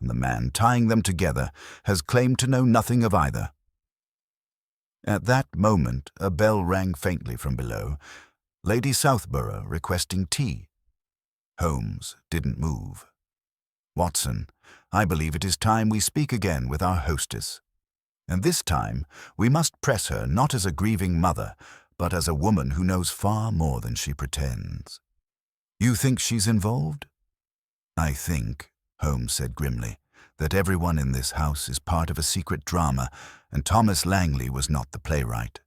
And the man tying them together has claimed to know nothing of either." At that moment, a bell rang faintly from below. Lady Southborough requesting tea. Holmes didn't move. Watson, I believe it is time we speak again with our hostess. And this time, we must press her not as a grieving mother, but as a woman who knows far more than she pretends. You think she's involved? I think, Holmes said grimly, that everyone in this house is part of a secret drama, and Thomas Langley was not the playwright.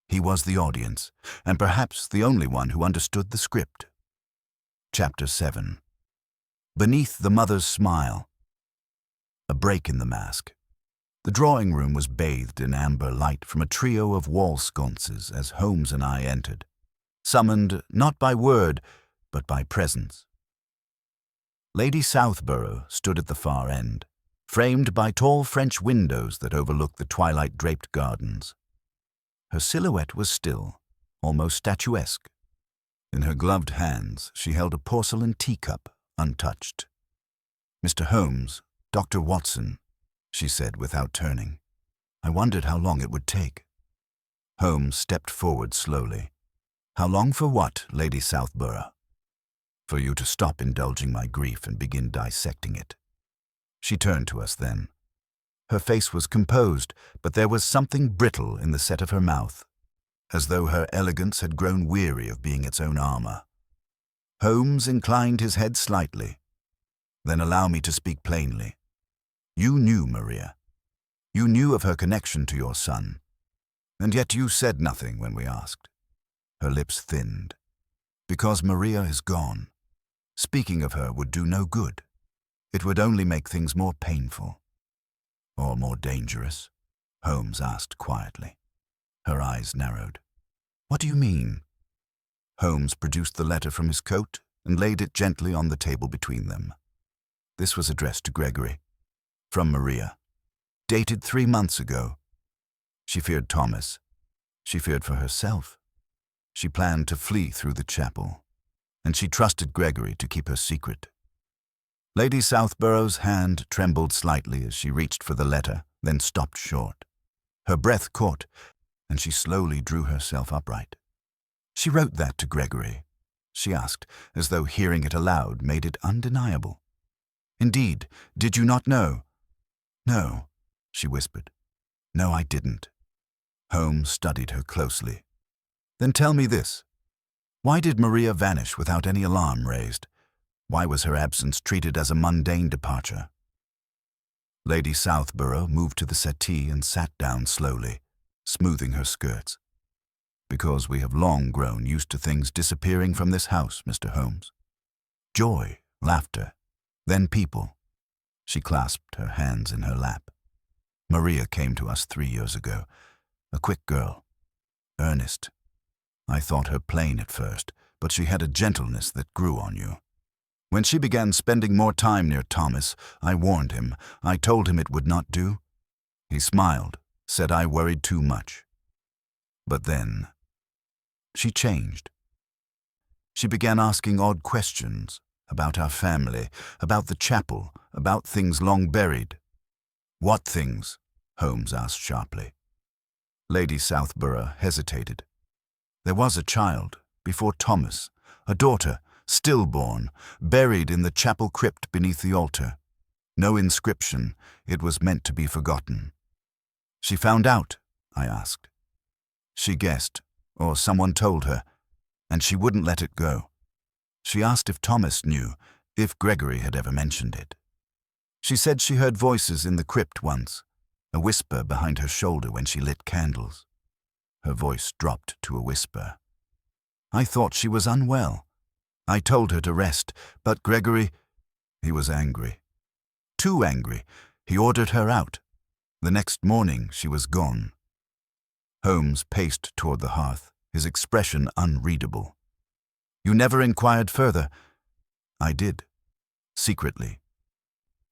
He was the audience, and perhaps the only one who understood the script. Chapter 7. Beneath the mother's smile. A break in the mask. The drawing room was bathed in amber light from a trio of wall sconces as Holmes and I entered, summoned not by word, but by presence. Lady Southborough stood at the far end, framed by tall French windows that overlooked the twilight-draped gardens. Her silhouette was still, almost statuesque. In her gloved hands, she held a porcelain teacup, untouched. "Mr. Holmes, Dr. Watson," she said without turning. I wondered how long it would take. Holmes stepped forward slowly. "How long for what, Lady Southborough?" "For you to stop indulging my grief and begin dissecting it." She turned to us then. Her face was composed, but there was something brittle in the set of her mouth, as though her elegance had grown weary of being its own armor. Holmes inclined his head slightly. "Then allow me to speak plainly. You knew Maria. You knew of her connection to your son. And yet you said nothing when we asked." Her lips thinned. "Because Maria is gone. Speaking of her would do no good. It would only make things more painful." "Or more dangerous?" Holmes asked quietly. Her eyes narrowed. "What do you mean?" Holmes produced the letter from his coat and laid it gently on the table between them. This was addressed to Gregory. From Maria. Dated 3 months ago. She feared Thomas. She feared for herself. She planned to flee through the chapel, and she trusted Gregory to keep her secret. Lady Southborough's hand trembled slightly as she reached for the letter, then stopped short. Her breath caught, and she slowly drew herself upright. "She wrote that to Gregory?" she asked, as though hearing it aloud made it undeniable. "Indeed, did you not know?" "No," she whispered. "No, I didn't." Holmes studied her closely. "Then tell me this. Why did Maria vanish without any alarm raised? Why was her absence treated as a mundane departure?" Lady Southborough moved to the settee and sat down slowly, smoothing her skirts. "Because we have long grown used to things disappearing from this house, Mr. Holmes. Joy, laughter, then people." She clasped her hands in her lap. "Maria came to us 3 years ago, a quick girl, earnest. I thought her plain at first, but she had a gentleness that grew on you. When she began spending more time near Thomas, I warned him. I told him it would not do. He smiled, said I worried too much. But then, she changed. She began asking odd questions about our family, about the chapel, about things long buried." "What things?" Holmes asked sharply. Lady Southborough hesitated. "There was a child, before Thomas, a daughter, stillborn, buried in the chapel crypt beneath the altar. No inscription, it was meant to be forgotten." "She found out?" I asked. "She guessed, or someone told her, and she wouldn't let it go. She asked if Thomas knew, if Gregory had ever mentioned it. She said she heard voices in the crypt once, a whisper behind her shoulder when she lit candles." Her voice dropped to a whisper. "I thought she was unwell. I told her to rest, but Gregory, he was angry. Too angry. He ordered her out. The next morning she was gone." Holmes paced toward the hearth, his expression unreadable. "You never inquired further?" "I did. Secretly.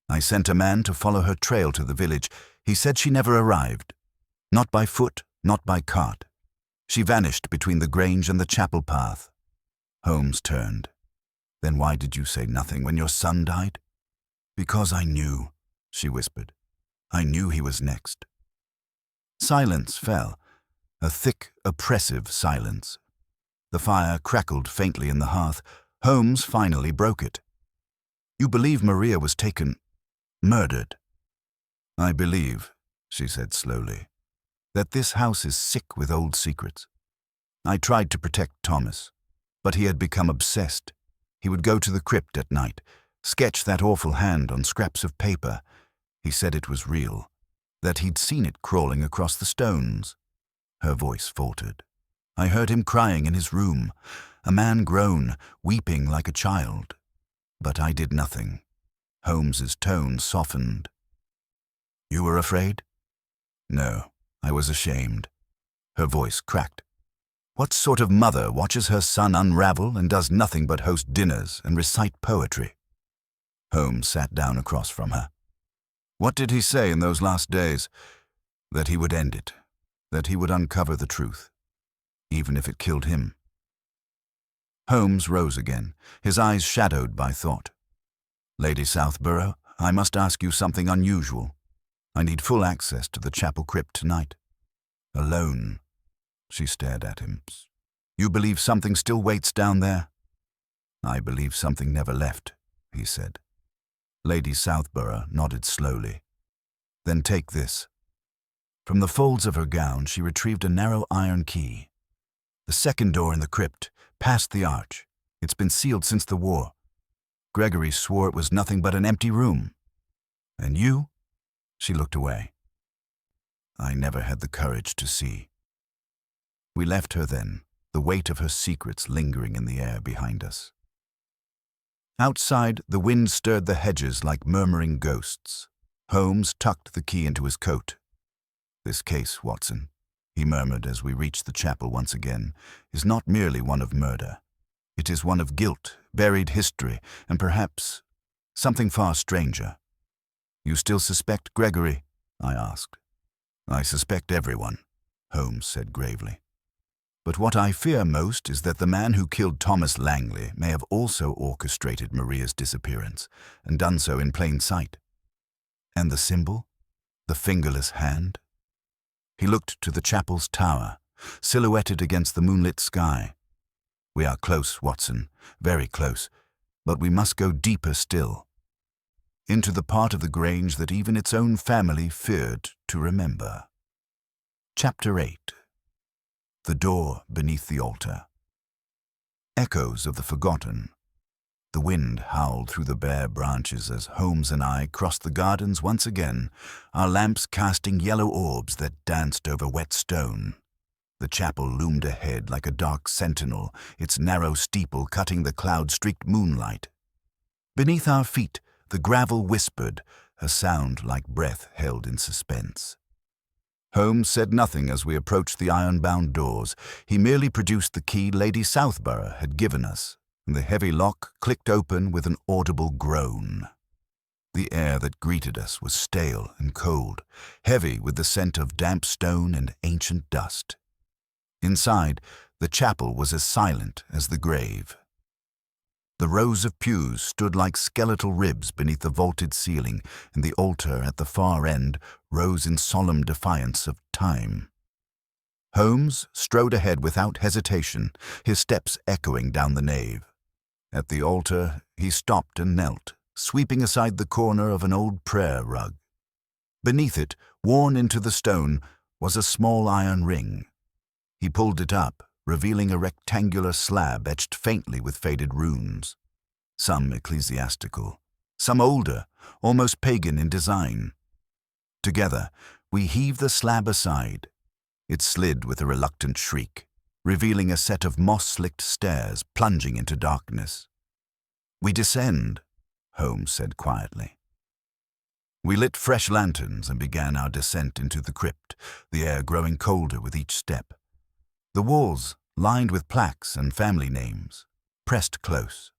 I sent a man to follow her trail to the village. He said she never arrived. Not by foot, not by cart. She vanished between the grange and the chapel path." Holmes turned. "Then why did you say nothing when your son died?" "Because I knew," she whispered. "I knew he was next." Silence fell, a thick, oppressive silence. The fire crackled faintly in the hearth. Holmes finally broke it. "You believe Maria was murdered?" "I believe," she said slowly, "that this house is sick with old secrets. I tried to protect Thomas, but he had become obsessed. He would go to the crypt at night, sketch that awful hand on scraps of paper. He said it was real, that he'd seen it crawling across the stones." Her voice faltered. "I heard him crying in his room, a man grown, weeping like a child. But I did nothing." Holmes's tone softened. "You were afraid?" "No, I was ashamed." Her voice cracked. "What sort of mother watches her son unravel and does nothing but host dinners and recite poetry?" Holmes sat down across from her. "What did he say in those last days? That he would end it, that he would uncover the truth, even if it killed him." Holmes rose again, his eyes shadowed by thought. "Lady Southborough, I must ask you something unusual. I need full access to the chapel crypt tonight." "Alone?" She stared at him. "You believe something still waits down there?" "I believe something never left," he said. Lady Southborough nodded slowly. "Then take this." From the folds of her gown she retrieved a narrow iron key. "The second door in the crypt, past the arch. It's been sealed since the war. Gregory swore it was nothing but an empty room. And you?" She looked away. "I never had the courage to see." We left her then, the weight of her secrets lingering in the air behind us. Outside, the wind stirred the hedges like murmuring ghosts. Holmes tucked the key into his coat. "This case, Watson," he murmured as we reached the chapel once again, "is not merely one of murder. It is one of guilt, buried history, and perhaps something far stranger." "You still suspect Gregory?" I asked. "I suspect everyone," Holmes said gravely. "But what I fear most is that the man who killed Thomas Langley may have also orchestrated Maria's disappearance, and done so in plain sight." "And the symbol? The fingerless hand?" He looked to the chapel's tower, silhouetted against the moonlit sky. "We are close, Watson, very close, but we must go deeper still. Into the part of the Grange that even its own family feared to remember." Chapter 8. The door beneath the altar. Echoes of the forgotten. The wind howled through the bare branches as Holmes and I crossed the gardens once again, our lamps casting yellow orbs that danced over wet stone. The chapel loomed ahead like a dark sentinel, its narrow steeple cutting the cloud-streaked moonlight. Beneath our feet, the gravel whispered, a sound like breath held in suspense. Holmes said nothing as we approached the iron-bound doors. He merely produced the key Lady Southborough had given us, and the heavy lock clicked open with an audible groan. The air that greeted us was stale and cold, heavy with the scent of damp stone and ancient dust. Inside, the chapel was as silent as the grave. The rows of pews stood like skeletal ribs beneath the vaulted ceiling, and the altar at the far end rose in solemn defiance of time. Holmes strode ahead without hesitation, his steps echoing down the nave. At the altar, he stopped and knelt, sweeping aside the corner of an old prayer rug. Beneath it, worn into the stone, was a small iron ring. He pulled it up, revealing a rectangular slab etched faintly with faded runes. Some ecclesiastical, some older, almost pagan in design. Together, we heaved the slab aside. It slid with a reluctant shriek, revealing a set of moss-slicked stairs plunging into darkness. "We descend," Holmes said quietly. We lit fresh lanterns and began our descent into the crypt, the air growing colder with each step. The walls, lined with plaques and family names, pressed close.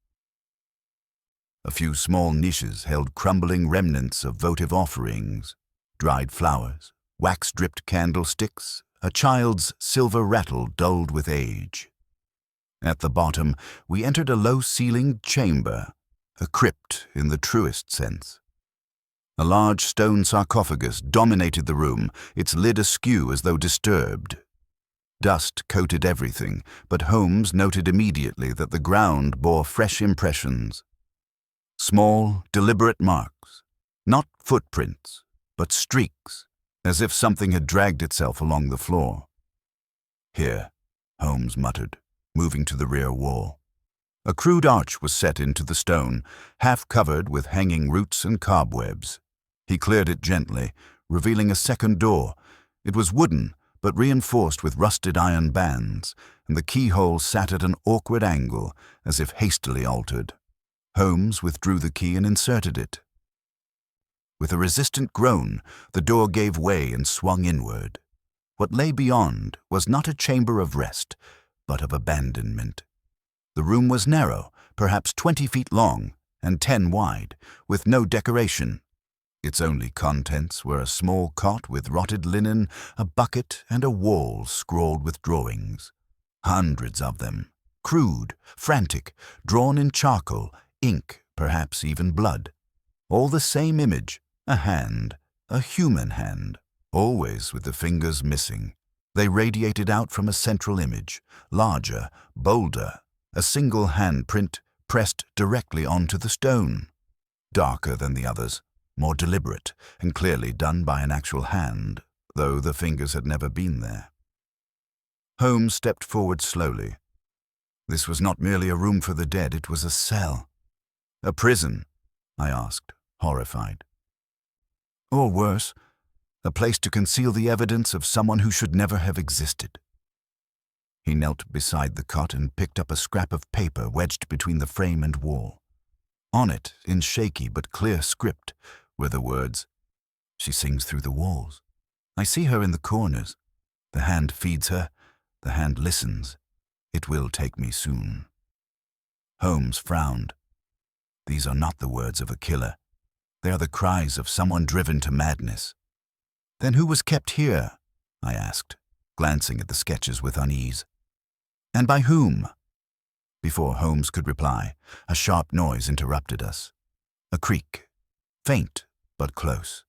A few small niches held crumbling remnants of votive offerings, dried flowers, wax-dripped candlesticks, a child's silver rattle dulled with age. At the bottom, we entered a low-ceilinged chamber, a crypt in the truest sense. A large stone sarcophagus dominated the room, its lid askew as though disturbed. Dust coated everything, but Holmes noted immediately that the ground bore fresh impressions. Small, deliberate marks, not footprints, but streaks, as if something had dragged itself along the floor. "Here," Holmes muttered, moving to the rear wall. A crude arch was set into the stone, half covered with hanging roots and cobwebs. He cleared it gently, revealing a second door. It was wooden, but reinforced with rusted iron bands, and the keyhole sat at an awkward angle, as if hastily altered. Holmes withdrew the key and inserted it. With a resistant groan, the door gave way and swung inward. What lay beyond was not a chamber of rest, but of abandonment. The room was narrow, perhaps 20 feet long and 10 wide, with no decoration. Its only contents were a small cot with rotted linen, a bucket, and a wall scrawled with drawings. Hundreds of them, crude, frantic, drawn in charcoal, ink, perhaps even blood. All the same image, a hand, a human hand, always with the fingers missing. They radiated out from a central image, larger, bolder, a single handprint pressed directly onto the stone. Darker than the others, more deliberate, and clearly done by an actual hand, though the fingers had never been there. Holmes stepped forward slowly. This was not merely a room for the dead, it was a cell. "A prison?" I asked, horrified. "Or worse, a place to conceal the evidence of someone who should never have existed." He knelt beside the cot and picked up a scrap of paper wedged between the frame and wall. On it, in shaky but clear script, were the words, "She sings through the walls. I see her in the corners. The hand feeds her. The hand listens. It will take me soon." Holmes frowned. "These are not the words of a killer. They are the cries of someone driven to madness." "Then who was kept here?" I asked, glancing at the sketches with unease. "And by whom?" Before Holmes could reply, a sharp noise interrupted us. A creak, faint but close.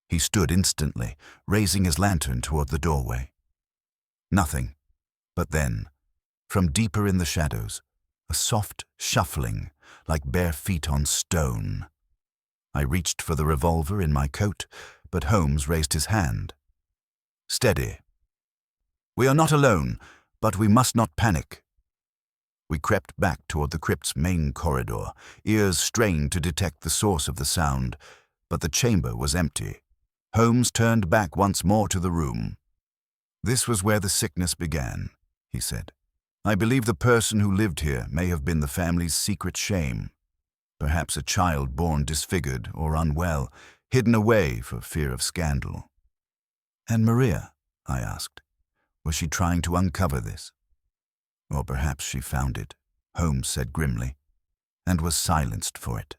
He stood instantly, raising his lantern toward the doorway. Nothing, but then, from deeper in the shadows, a soft shuffling, like bare feet on stone. I reached for the revolver in my coat, but Holmes raised his hand. "Steady. We are not alone, but we must not panic." We crept back toward the crypt's main corridor, ears strained to detect the source of the sound, but the chamber was empty. Holmes turned back once more to the room. "This was where the sickness began," he said. "I believe the person who lived here may have been the family's secret shame. Perhaps a child born disfigured or unwell, hidden away for fear of scandal." "And Maria?" I asked. "Was she trying to uncover this?" "Or perhaps she found it," Holmes said grimly, "and was silenced for it."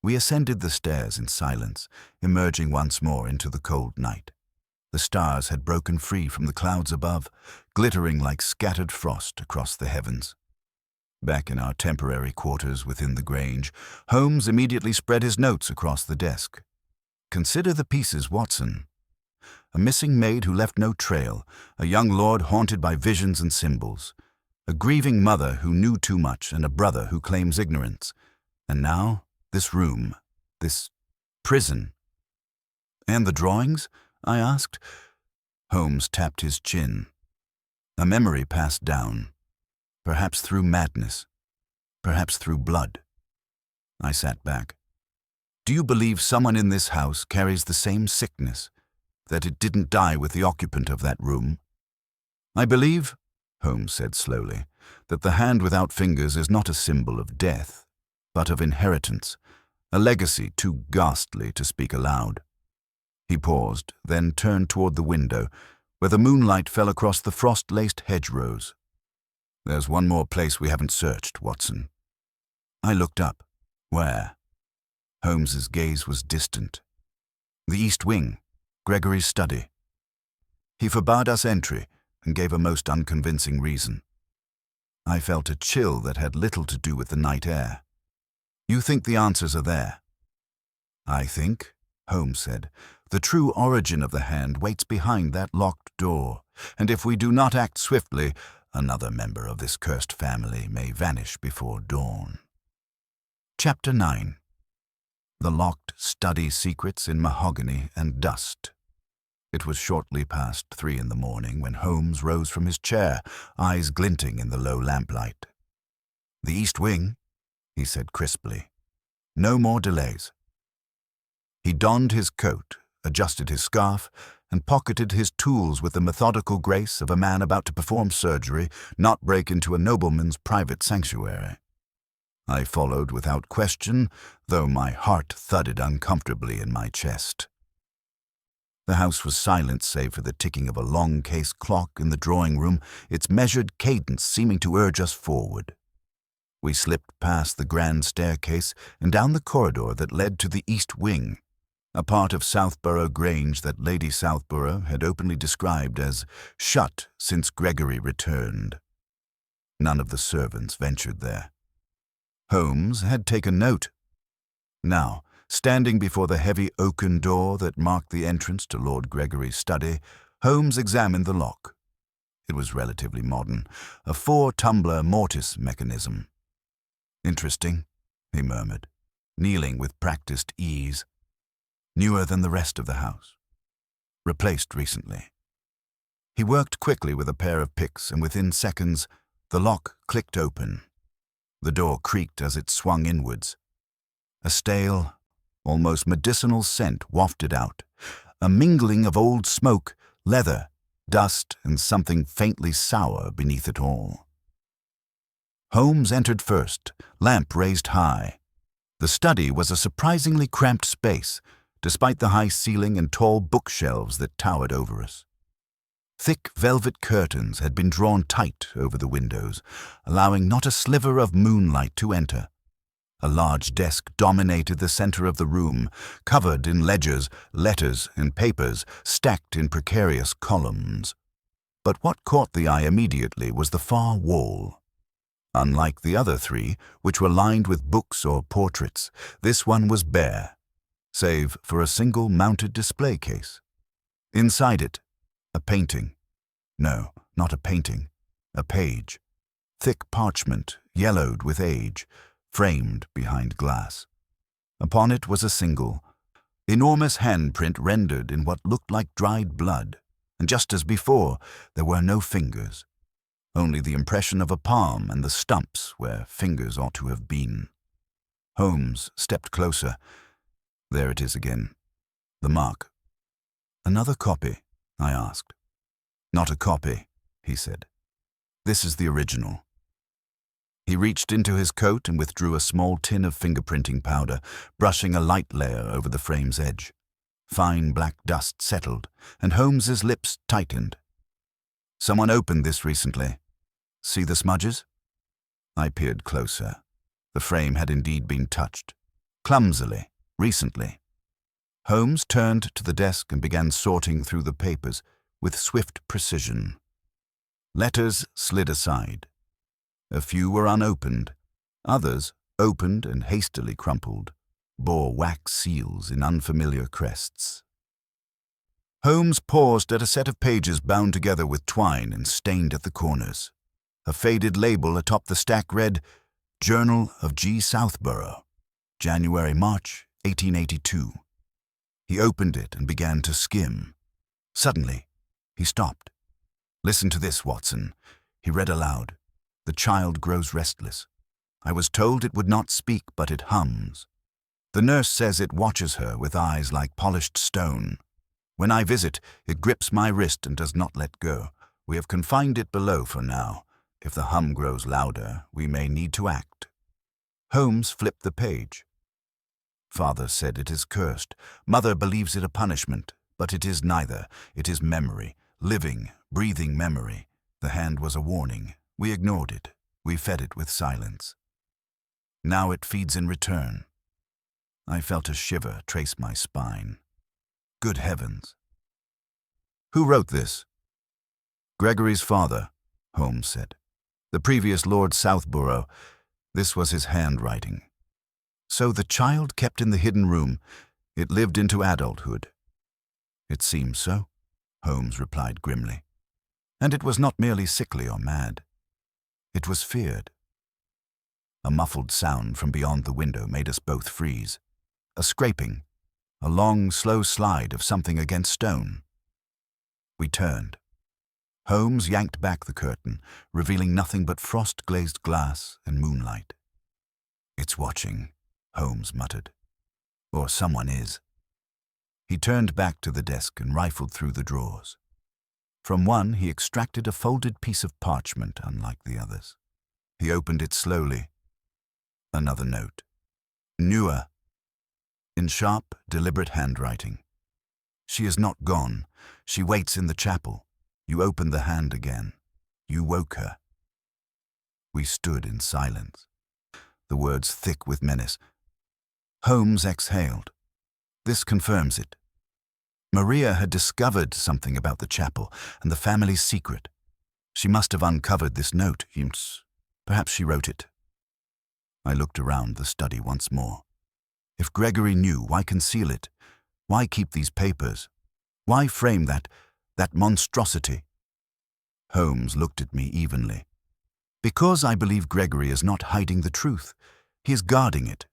We ascended the stairs in silence, emerging once more into the cold night. The stars had broken free from the clouds above, glittering like scattered frost across the heavens. Back in our temporary quarters within the Grange, Holmes immediately spread his notes across the desk. "Consider the pieces, Watson. A missing maid who left no trail, a young lord haunted by visions and symbols, a grieving mother who knew too much and a brother who claims ignorance. And now, this room, this prison." "And the drawings?" I asked. Holmes tapped his chin. "A memory passed down, perhaps through madness, perhaps through blood." I sat back. "Do you believe someone in this house carries the same sickness, that it didn't die with the occupant of that room?" "I believe," Holmes said slowly, "that the hand without fingers is not a symbol of death, but of inheritance, a legacy too ghastly to speak aloud." He paused, then turned toward the window, where the moonlight fell across the frost-laced hedgerows. "There's one more place we haven't searched, Watson." I looked up. "Where?" Holmes's gaze was distant. "The east wing, Gregory's study." He forbade us entry and gave a most unconvincing reason. I felt a chill that had little to do with the night air. "You think the answers are there?" "I think," Holmes said, The true origin of the hand waits behind that locked door, and if we do not act swiftly, another member of this cursed family may vanish before dawn. Chapter 9. The Locked Study Secrets in Mahogany and Dust. It was shortly past 3 in the morning when Holmes rose from his chair, eyes glinting in the low lamplight. "The East Wing," he said crisply. "No more delays." He donned his coat, adjusted his scarf, and pocketed his tools with the methodical grace of a man about to perform surgery, not break into a nobleman's private sanctuary. I followed without question, though my heart thudded uncomfortably in my chest. The house was silent save for the ticking of a long case clock in the drawing-room, its measured cadence seeming to urge us forward. We slipped past the grand staircase and down the corridor that led to the East Wing, a part of Southborough Grange that Lady Southborough had openly described as shut since Gregory returned. None of the servants ventured there. Holmes had taken note. Now, standing before the heavy oaken door that marked the entrance to Lord Gregory's study, Holmes examined the lock. It was relatively modern, a 4-tumbler mortise mechanism. "Interesting," he murmured, kneeling with practiced ease. "Newer than the rest of the house. Replaced recently." He worked quickly with a pair of picks, and within seconds, the lock clicked open. The door creaked as it swung inwards. A stale, almost medicinal scent wafted out, a mingling of old smoke, leather, dust, and something faintly sour beneath it all. Holmes entered first, lamp raised high. The study was a surprisingly cramped space, despite the high ceiling and tall bookshelves that towered over us. Thick velvet curtains had been drawn tight over the windows, allowing not a sliver of moonlight to enter. A large desk dominated the center of the room, covered in ledgers, letters, and papers stacked in precarious columns. But what caught the eye immediately was the far wall. Unlike the other 3, which were lined with books or portraits, this one was bare, save for a single mounted display case. Inside it, a painting. No, not a painting. A page. Thick parchment, yellowed with age, framed behind glass. Upon it was a single, enormous handprint rendered in what looked like dried blood, and just as before, there were no fingers. Only the impression of a palm and the stumps where fingers ought to have been. Holmes stepped closer. There it is again. The mark. "Another copy?" I asked. "Not a copy," he said. "This is the original." He reached into his coat and withdrew a small tin of fingerprinting powder, brushing a light layer over the frame's edge. Fine black dust settled, and Holmes's lips tightened. "Someone opened this recently. See the smudges?" I peered closer. The frame had indeed been touched. Clumsily, recently. Holmes turned to the desk and began sorting through the papers with swift precision. Letters slid aside. A few were unopened. Others, opened and hastily crumpled, bore wax seals in unfamiliar crests. Holmes paused at a set of pages bound together with twine and stained at the corners. A faded label atop the stack read, "Journal of G. Southborough, January-March, 1882. He opened it and began to skim. Suddenly, he stopped. "Listen to this, Watson," he read aloud. "The child grows restless. I was told it would not speak, but it hums. The nurse says it watches her with eyes like polished stone. When I visit, it grips my wrist and does not let go. We have confined it below for now. If the hum grows louder, we may need to act." Holmes flipped the page. "Father said it is cursed. Mother believes it a punishment, but it is neither. It is memory, living, breathing memory. The hand was a warning. We ignored it. We fed it with silence. Now it feeds in return." I felt a shiver trace my spine. Good heavens. "Who wrote this?" "Gregory's father," Holmes said. "The previous Lord Southborough. This was his handwriting. So the child kept in the hidden room. It lived into adulthood. It seems so, Holmes replied grimly. And it was not merely sickly or mad. It was feared. A muffled sound from beyond the window made us both freeze. A scraping, a long, slow slide of something against stone. We turned. Holmes yanked back the curtain, revealing nothing but frost-glazed glass and moonlight. "It's watching," Holmes muttered. "Or someone is." He turned back to the desk and rifled through the drawers. From one, he extracted a folded piece of parchment unlike the others. He opened it slowly. Another note. Newer. In sharp, deliberate handwriting. "She is not gone. She waits in the chapel. You opened the hand again. You woke her." We stood in silence, the words thick with menace. Holmes exhaled. "This confirms it. Maria had discovered something about the chapel and the family's secret. She must have uncovered this note. Perhaps she wrote it." I looked around the study once more. If Gregory knew, why conceal it? Why keep these papers? Why frame that monstrosity? Holmes looked at me evenly. "Because I believe Gregory is not hiding the truth. He is guarding it.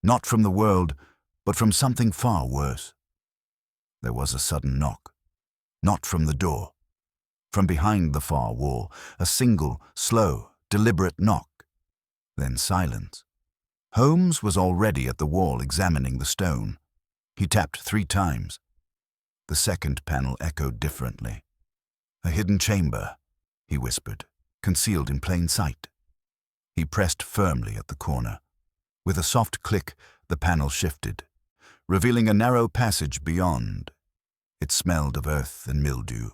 Not from the world, but from something far worse." There was a sudden knock. Not from the door. From behind the far wall, a single, slow, deliberate knock. Then silence. Holmes was already at the wall examining the stone. He tapped 3 times. The second panel echoed differently. "A hidden chamber," he whispered, "concealed in plain sight." He pressed firmly at the corner. With a soft click, the panel shifted, revealing a narrow passage beyond. It smelled of earth and mildew.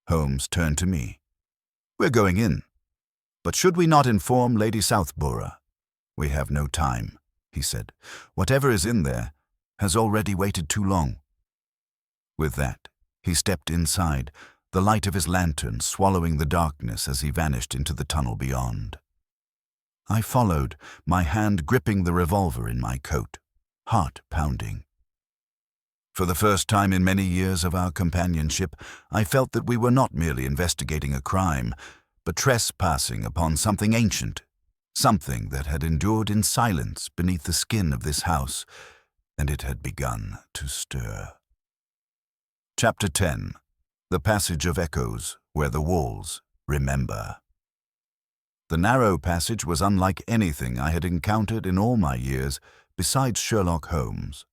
Holmes turned to me. "We're going in. But should we not inform Lady Southborough?" "We have no time," he said. "Whatever is in there has already waited too long." With that, he stepped inside, the light of his lantern swallowing the darkness as he vanished into the tunnel beyond. I followed, my hand gripping the revolver in my coat, heart pounding. For the first time in many years of our companionship, I felt that we were not merely investigating a crime, but trespassing upon something ancient, something that had endured in silence beneath the skin of this house, and it had begun to stir. Chapter 10. The Passage of Echoes, Where the Walls Remember. The narrow passage was unlike anything I had encountered in all my years besides Sherlock Holmes.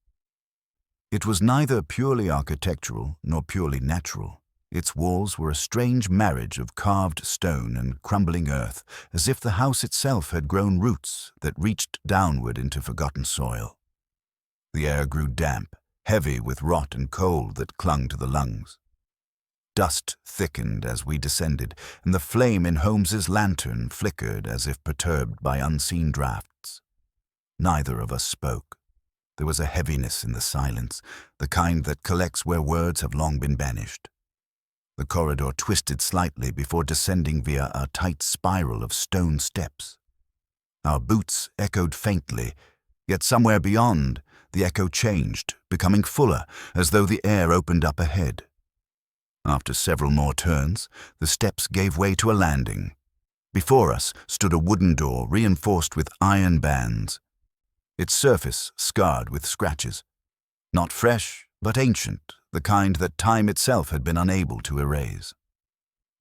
It was neither purely architectural nor purely natural. Its walls were a strange marriage of carved stone and crumbling earth, as if the house itself had grown roots that reached downward into forgotten soil. The air grew damp, heavy with rot and cold that clung to the lungs. Dust thickened as we descended, and the flame in Holmes's lantern flickered as if perturbed by unseen drafts. Neither of us spoke. There was a heaviness in the silence, the kind that collects where words have long been banished. The corridor twisted slightly before descending via a tight spiral of stone steps. Our boots echoed faintly, yet somewhere beyond, the echo changed, becoming fuller, as though the air opened up ahead. After several more turns, the steps gave way to a landing. Before us stood a wooden door reinforced with iron bands, its surface scarred with scratches. Not fresh, but ancient, the kind that time itself had been unable to erase.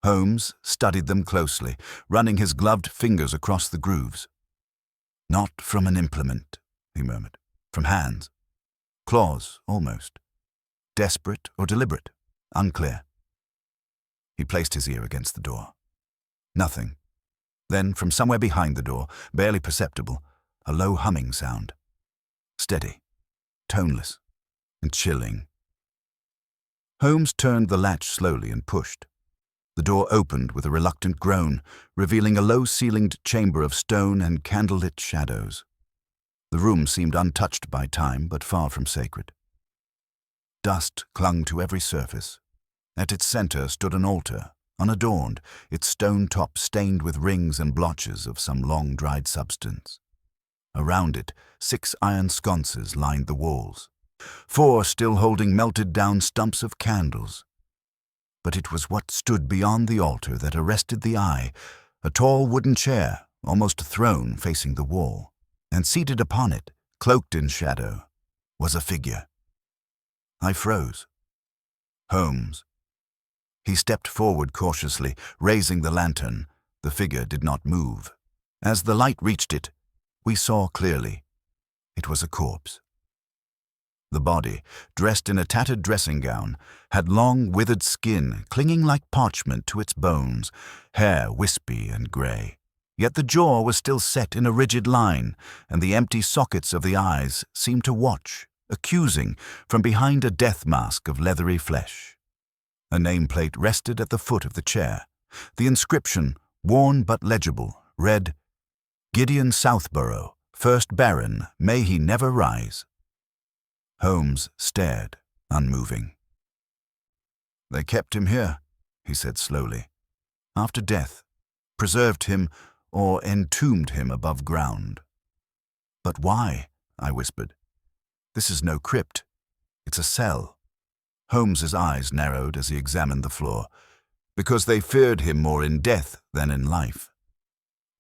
Holmes studied them closely, running his gloved fingers across the grooves. "Not from an implement," he murmured. "From hands. Claws, almost. Desperate or deliberate? Unclear." He placed his ear against the door. Nothing. Then, from somewhere behind the door, barely perceptible, a low humming sound. Steady, toneless, and chilling. Holmes turned the latch slowly and pushed. The door opened with a reluctant groan, revealing a low-ceilinged chamber of stone and candlelit shadows. The room seemed untouched by time, but far from sacred. Dust clung to every surface. At its center stood an altar, unadorned, its stone top stained with rings and blotches of some long-dried substance. Around it, 6 iron sconces lined the walls, 4 still holding melted-down stumps of candles. But it was what stood beyond the altar that arrested the eye, a tall wooden chair, almost a throne facing the wall, and seated upon it, cloaked in shadow, was a figure. I froze. Holmes. He stepped forward cautiously, raising the lantern. The figure did not move. As the light reached it, we saw clearly. It was a corpse. The body, dressed in a tattered dressing gown, had long, withered skin clinging like parchment to its bones, hair wispy and grey. Yet the jaw was still set in a rigid line, and the empty sockets of the eyes seemed to watch, accusing, from behind a death mask of leathery flesh. A nameplate rested at the foot of the chair. The inscription, worn but legible, read, "Gideon Southborough, 1st Baron, may he never rise." Holmes stared, unmoving. "They kept him here," he said slowly. "After death, preserved him or entombed him above ground." "But why?" I whispered. "This is no crypt. It's a cell." Holmes's eyes narrowed as he examined the floor. "Because they feared him more in death than in life."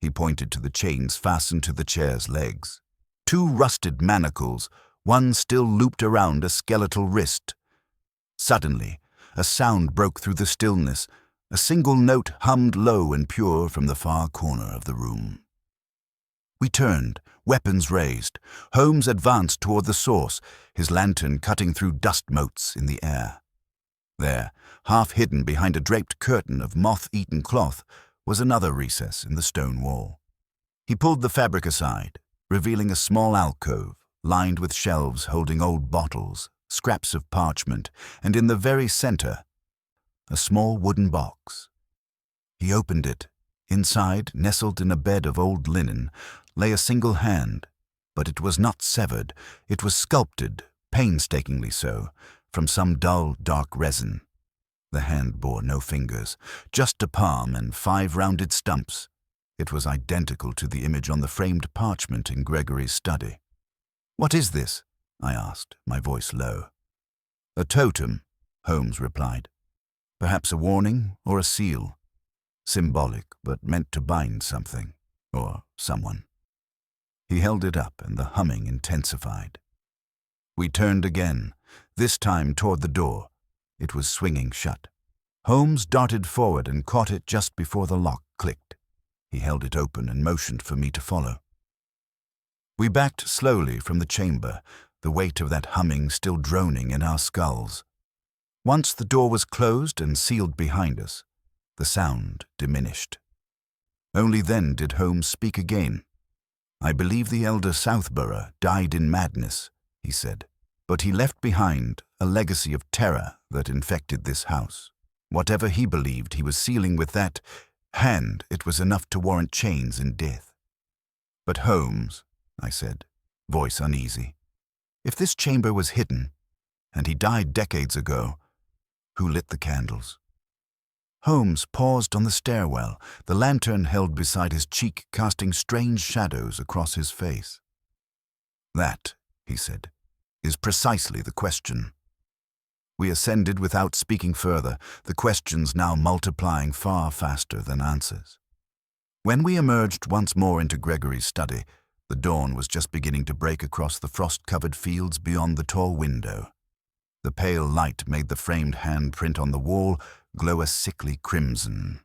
He pointed to the chains fastened to the chair's legs. 2 rusted manacles, one still looped around a skeletal wrist. Suddenly, a sound broke through the stillness. A single note hummed low and pure from the far corner of the room. We turned, weapons raised. Holmes advanced toward the source, his lantern cutting through dust motes in the air. There, half hidden behind a draped curtain of moth-eaten cloth, was another recess in the stone wall. He pulled the fabric aside, revealing a small alcove, lined with shelves holding old bottles, scraps of parchment, and in the very center, a small wooden box. He opened it. Inside, nestled in a bed of old linen, lay a single hand, but it was not severed. It was sculpted, painstakingly so, from some dull, dark resin. The hand bore no fingers, just a palm and 5 rounded stumps. It was identical to the image on the framed parchment in Gregory's study. "What is this?" I asked, my voice low. "A totem," Holmes replied. "Perhaps a warning or a seal. Symbolic, but meant to bind something, or someone." He held it up, and the humming intensified. We turned again, this time toward the door. It was swinging shut. Holmes darted forward and caught it just before the lock clicked. He held it open and motioned for me to follow. We backed slowly from the chamber, the weight of that humming still droning in our skulls. Once the door was closed and sealed behind us, the sound diminished. Only then did Holmes speak again. "I believe the elder Southborough died in madness," he said, "but he left behind a legacy of terror that infected this house. Whatever he believed he was sealing with that hand, it was enough to warrant chains and death." "But Holmes," I said, voice uneasy, "if this chamber was hidden, and he died decades ago, who lit the candles?" Holmes paused on the stairwell, the lantern held beside his cheek casting strange shadows across his face. "That," he said, "is precisely the question." We ascended without speaking further, the questions now multiplying far faster than answers. When we emerged once more into Gregory's study, the dawn was just beginning to break across the frost-covered fields beyond the tall window. The pale light made the framed handprint on the wall glow a sickly crimson.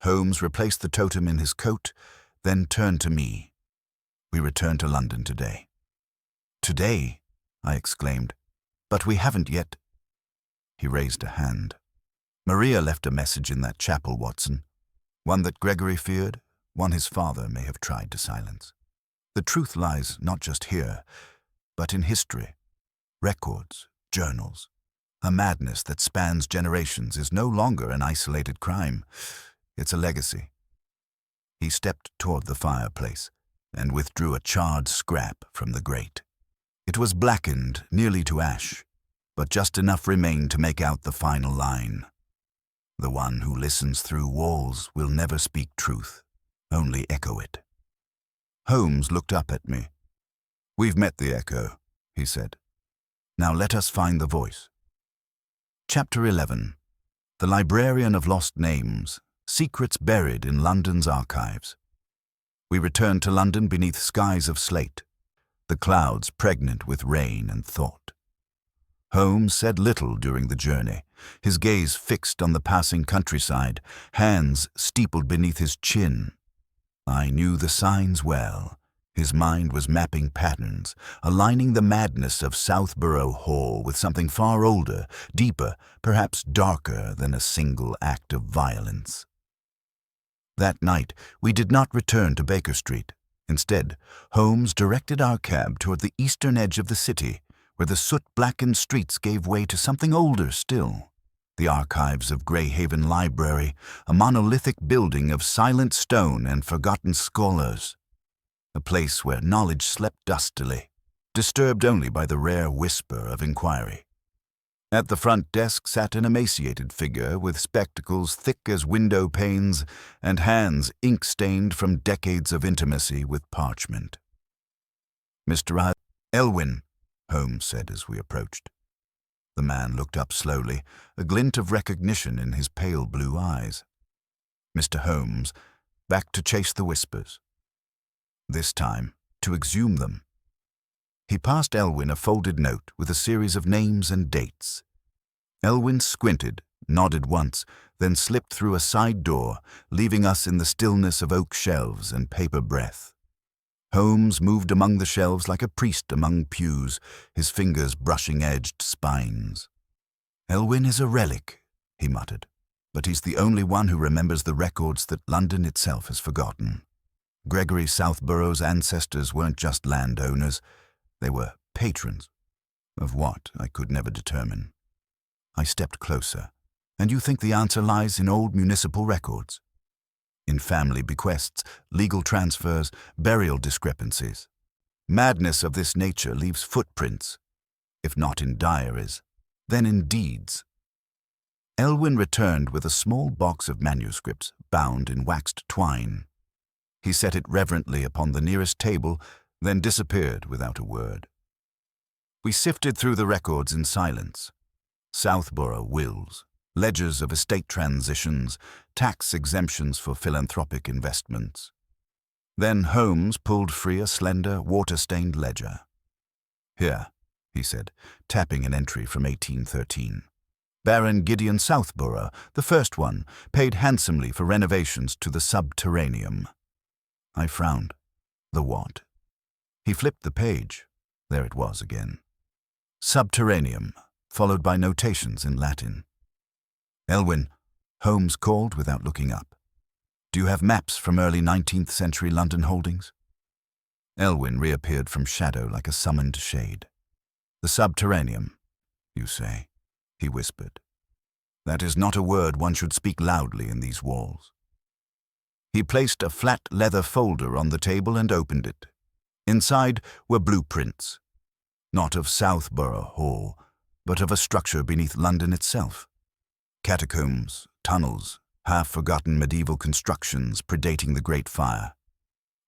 Holmes replaced the totem in his coat, then turned to me. "We return to London today." "Today?" I exclaimed. "But we haven't yet." He raised a hand. "Maria left a message in that chapel, Watson. One that Gregory feared, one his father may have tried to silence. The truth lies not just here, but in history. Records, journals. A madness that spans generations is no longer an isolated crime. It's a legacy." He stepped toward the fireplace and withdrew a charred scrap from the grate. It was blackened nearly to ash, but just enough remained to make out the final line. "The one who listens through walls will never speak truth, only echo it." Holmes looked up at me. "We've met the echo," he said. "Now let us find the voice." Chapter 11. The Librarian of Lost Names, Secrets Buried in London's Archives. We returned to London beneath skies of slate, the clouds pregnant with rain and thought. Holmes said little during the journey, his gaze fixed on the passing countryside, hands steepled beneath his chin. I knew the signs well. His mind was mapping patterns, aligning the madness of Southborough Hall with something far older, deeper, perhaps darker than a single act of violence. That night, we did not return to Baker Street. Instead, Holmes directed our cab toward the eastern edge of the city, where the soot-blackened streets gave way to something older still. The archives of Greyhaven Library, a monolithic building of silent stone and forgotten scholars. A place where knowledge slept dustily, disturbed only by the rare whisper of inquiry. At the front desk sat an emaciated figure with spectacles thick as window panes and hands ink-stained from decades of intimacy with parchment. "Mr. Elwyn," Holmes said as we approached. The man looked up slowly, a glint of recognition in his pale blue eyes. Mr. Holmes, back to chase the whispers. This time, to exhume them. He passed Elwyn a folded note with a series of names and dates. Elwyn squinted, nodded once, then slipped through a side door, leaving us in the stillness of oak shelves and paper breath. Holmes moved among the shelves like a priest among pews, his fingers brushing edged spines. "Elwyn is a relic," he muttered, "but he's the only one who remembers the records that London itself has forgotten. Gregory Southborough's ancestors weren't just landowners, they were patrons. Of what, I could never determine." I stepped closer. "And you think the answer lies in old municipal records? In family bequests, legal transfers, burial discrepancies. Madness of this nature leaves footprints, if not in diaries, then in deeds." Elwyn returned with a small box of manuscripts bound in waxed twine. He set it reverently upon the nearest table, then disappeared without a word. We sifted through the records in silence. Southborough wills, ledgers of estate transitions, tax exemptions for philanthropic investments. Then Holmes pulled free a slender, water-stained ledger. "Here," he said, tapping an entry from 1813. "Baron Gideon Southborough, the first one, paid handsomely for renovations to the subterraneum." I frowned. "The what?" He flipped the page. There it was again. Subterraneum, followed by notations in Latin. "Elwyn," Holmes called without looking up. "Do you have maps from early 19th century London holdings?" Elwyn reappeared from shadow like a summoned shade. "The subterraneum, you say?" he whispered. "That is not a word one should speak loudly in these walls." He placed a flat leather folder on the table and opened it. Inside were blueprints, not of Southborough Hall, but of a structure beneath London itself. Catacombs, tunnels, half-forgotten medieval constructions predating the Great Fire.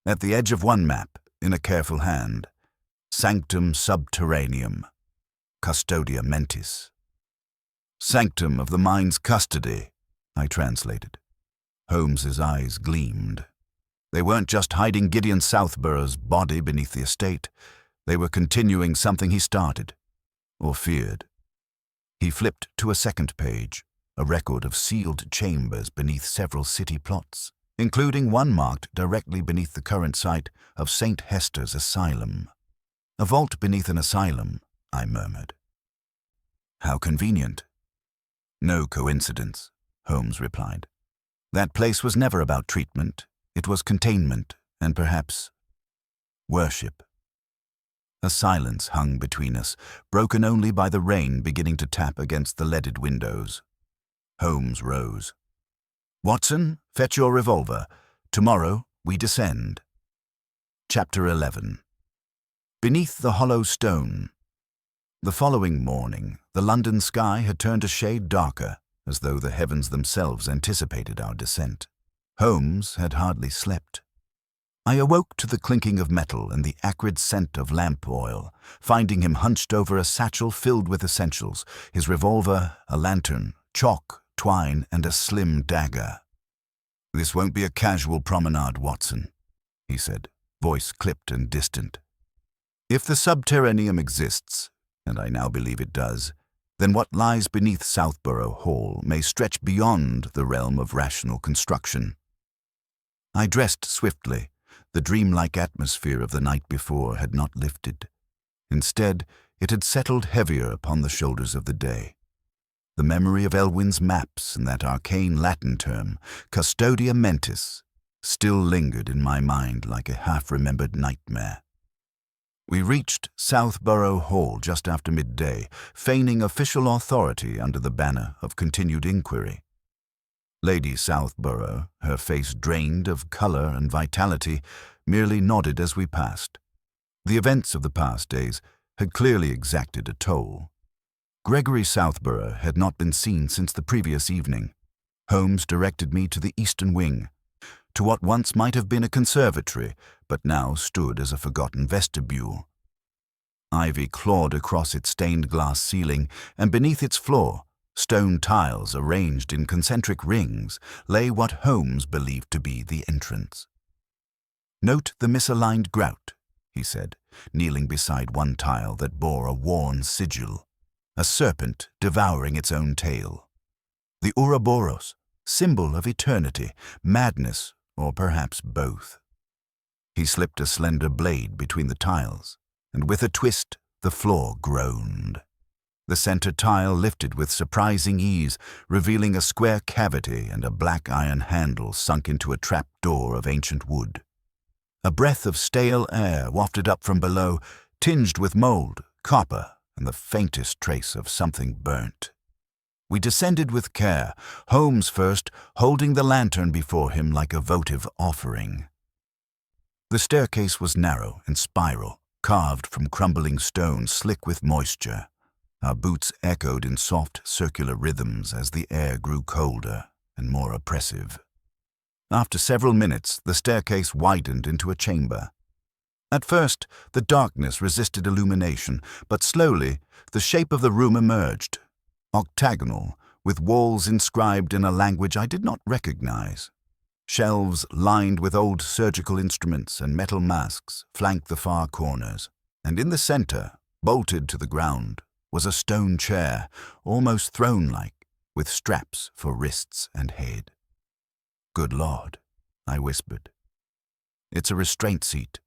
At the edge of one map, in a careful hand, Sanctum Subterraneum, Custodia Mentis. "Sanctum of the mind's custody," I translated. Holmes's eyes gleamed. They weren't just hiding Gideon Southborough's body beneath the estate. They were continuing something he started, or feared. He flipped to a second page, a record of sealed chambers beneath several city plots, including one marked directly beneath the current site of St. Hester's Asylum. "A vault beneath an asylum," I murmured. "How convenient." "No coincidence," Holmes replied. "That place was never about treatment. It was containment, and perhaps worship." A silence hung between us, broken only by the rain beginning to tap against the leaded windows. Holmes rose. "Watson, fetch your revolver. Tomorrow we descend." Chapter 11. Beneath the hollow stone. The following morning, the London sky had turned a shade darker, as though the heavens themselves anticipated our descent. Holmes had hardly slept. I awoke to the clinking of metal and the acrid scent of lamp oil, finding him hunched over a satchel filled with essentials, his revolver, a lantern, chalk, twine, and a slim dagger. "This won't be a casual promenade, Watson," he said, voice clipped and distant. "If the subterranean exists, and I now believe it does, then what lies beneath Southborough Hall may stretch beyond the realm of rational construction." I dressed swiftly. The dreamlike atmosphere of the night before had not lifted. Instead, it had settled heavier upon the shoulders of the day. The memory of Elwyn's maps and that arcane Latin term, Custodia Mentis, still lingered in my mind like a half-remembered nightmare. We reached Southborough Hall just after midday, feigning official authority under the banner of continued inquiry. Lady Southborough, her face drained of colour and vitality, merely nodded as we passed. The events of the past days had clearly exacted a toll. Gregory Southborough had not been seen since the previous evening. Holmes directed me to the eastern wing, to what once might have been a conservatory, but now stood as a forgotten vestibule. Ivy clawed across its stained glass ceiling, and beneath its floor, stone tiles arranged in concentric rings, lay what Holmes believed to be the entrance. "Note the misaligned grout," he said, kneeling beside one tile that bore a worn sigil, a serpent devouring its own tail. The Ouroboros, symbol of eternity, madness, or perhaps both. He slipped a slender blade between the tiles, and with a twist, the floor groaned. The center tile lifted with surprising ease, revealing a square cavity and a black iron handle sunk into a trap-door of ancient wood. A breath of stale air wafted up from below, tinged with mold, copper, and the faintest trace of something burnt. We descended with care, Holmes first, holding the lantern before him like a votive offering. The staircase was narrow and spiral, carved from crumbling stone slick with moisture. Our boots echoed in soft, circular rhythms as the air grew colder and more oppressive. After several minutes, the staircase widened into a chamber. At first, the darkness resisted illumination, but slowly, the shape of the room emerged, octagonal, with walls inscribed in a language I did not recognize. Shelves lined with old surgical instruments and metal masks flanked the far corners, and in the center, bolted to the ground, was a stone chair, almost throne-like, with straps for wrists and head. "Good Lord," I whispered. "It's a restraint seat."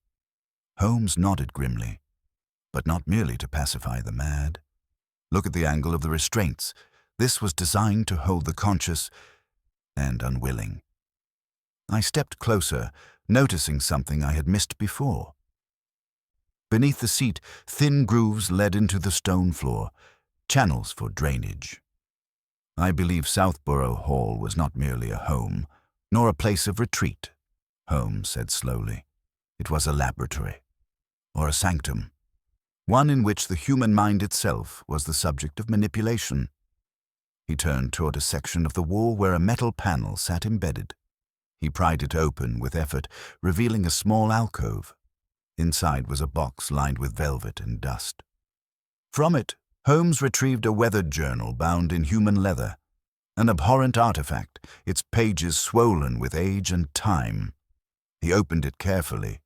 Holmes nodded grimly, but not merely to pacify the mad. "Look at the angle of the restraints. This was designed to hold the conscious and unwilling." I stepped closer, noticing something I had missed before. Beneath the seat, thin grooves led into the stone floor, channels for drainage. I believe Southborough Hall was not merely a home, nor a place of retreat, Holmes said slowly. It was a laboratory, or a sanctum, one in which the human mind itself was the subject of manipulation. He turned toward a section of the wall where a metal panel sat embedded. He pried it open with effort, revealing a small alcove. Inside was a box lined with velvet and dust. From it, Holmes retrieved a weathered journal bound in human leather, an abhorrent artifact, its pages swollen with age and time. He opened it carefully.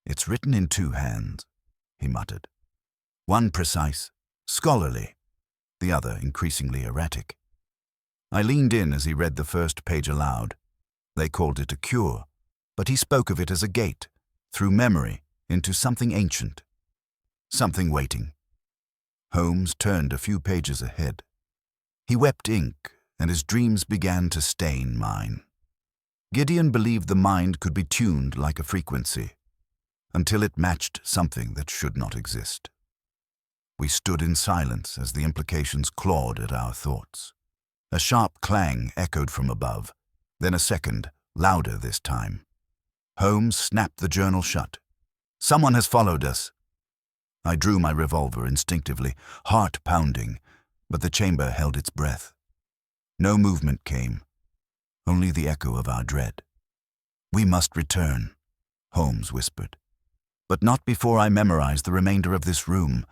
"It's written in two hands," he muttered. "One precise, scholarly, the other increasingly erratic." I leaned in as he read the first page aloud. They called it a cure, but he spoke of it as a gate, through memory, into something ancient, something waiting. Holmes turned a few pages ahead. He wept ink, and his dreams began to stain mine. Gideon believed the mind could be tuned like a frequency, until it matched something that should not exist. We stood in silence as the implications clawed at our thoughts. A sharp clang echoed from above, then a second, louder this time. Holmes snapped the journal shut. "Someone has followed us." I drew my revolver instinctively, heart pounding, but the chamber held its breath. No movement came, only the echo of our dread. "We must return," Holmes whispered. "But not before I memorize the remainder of this room.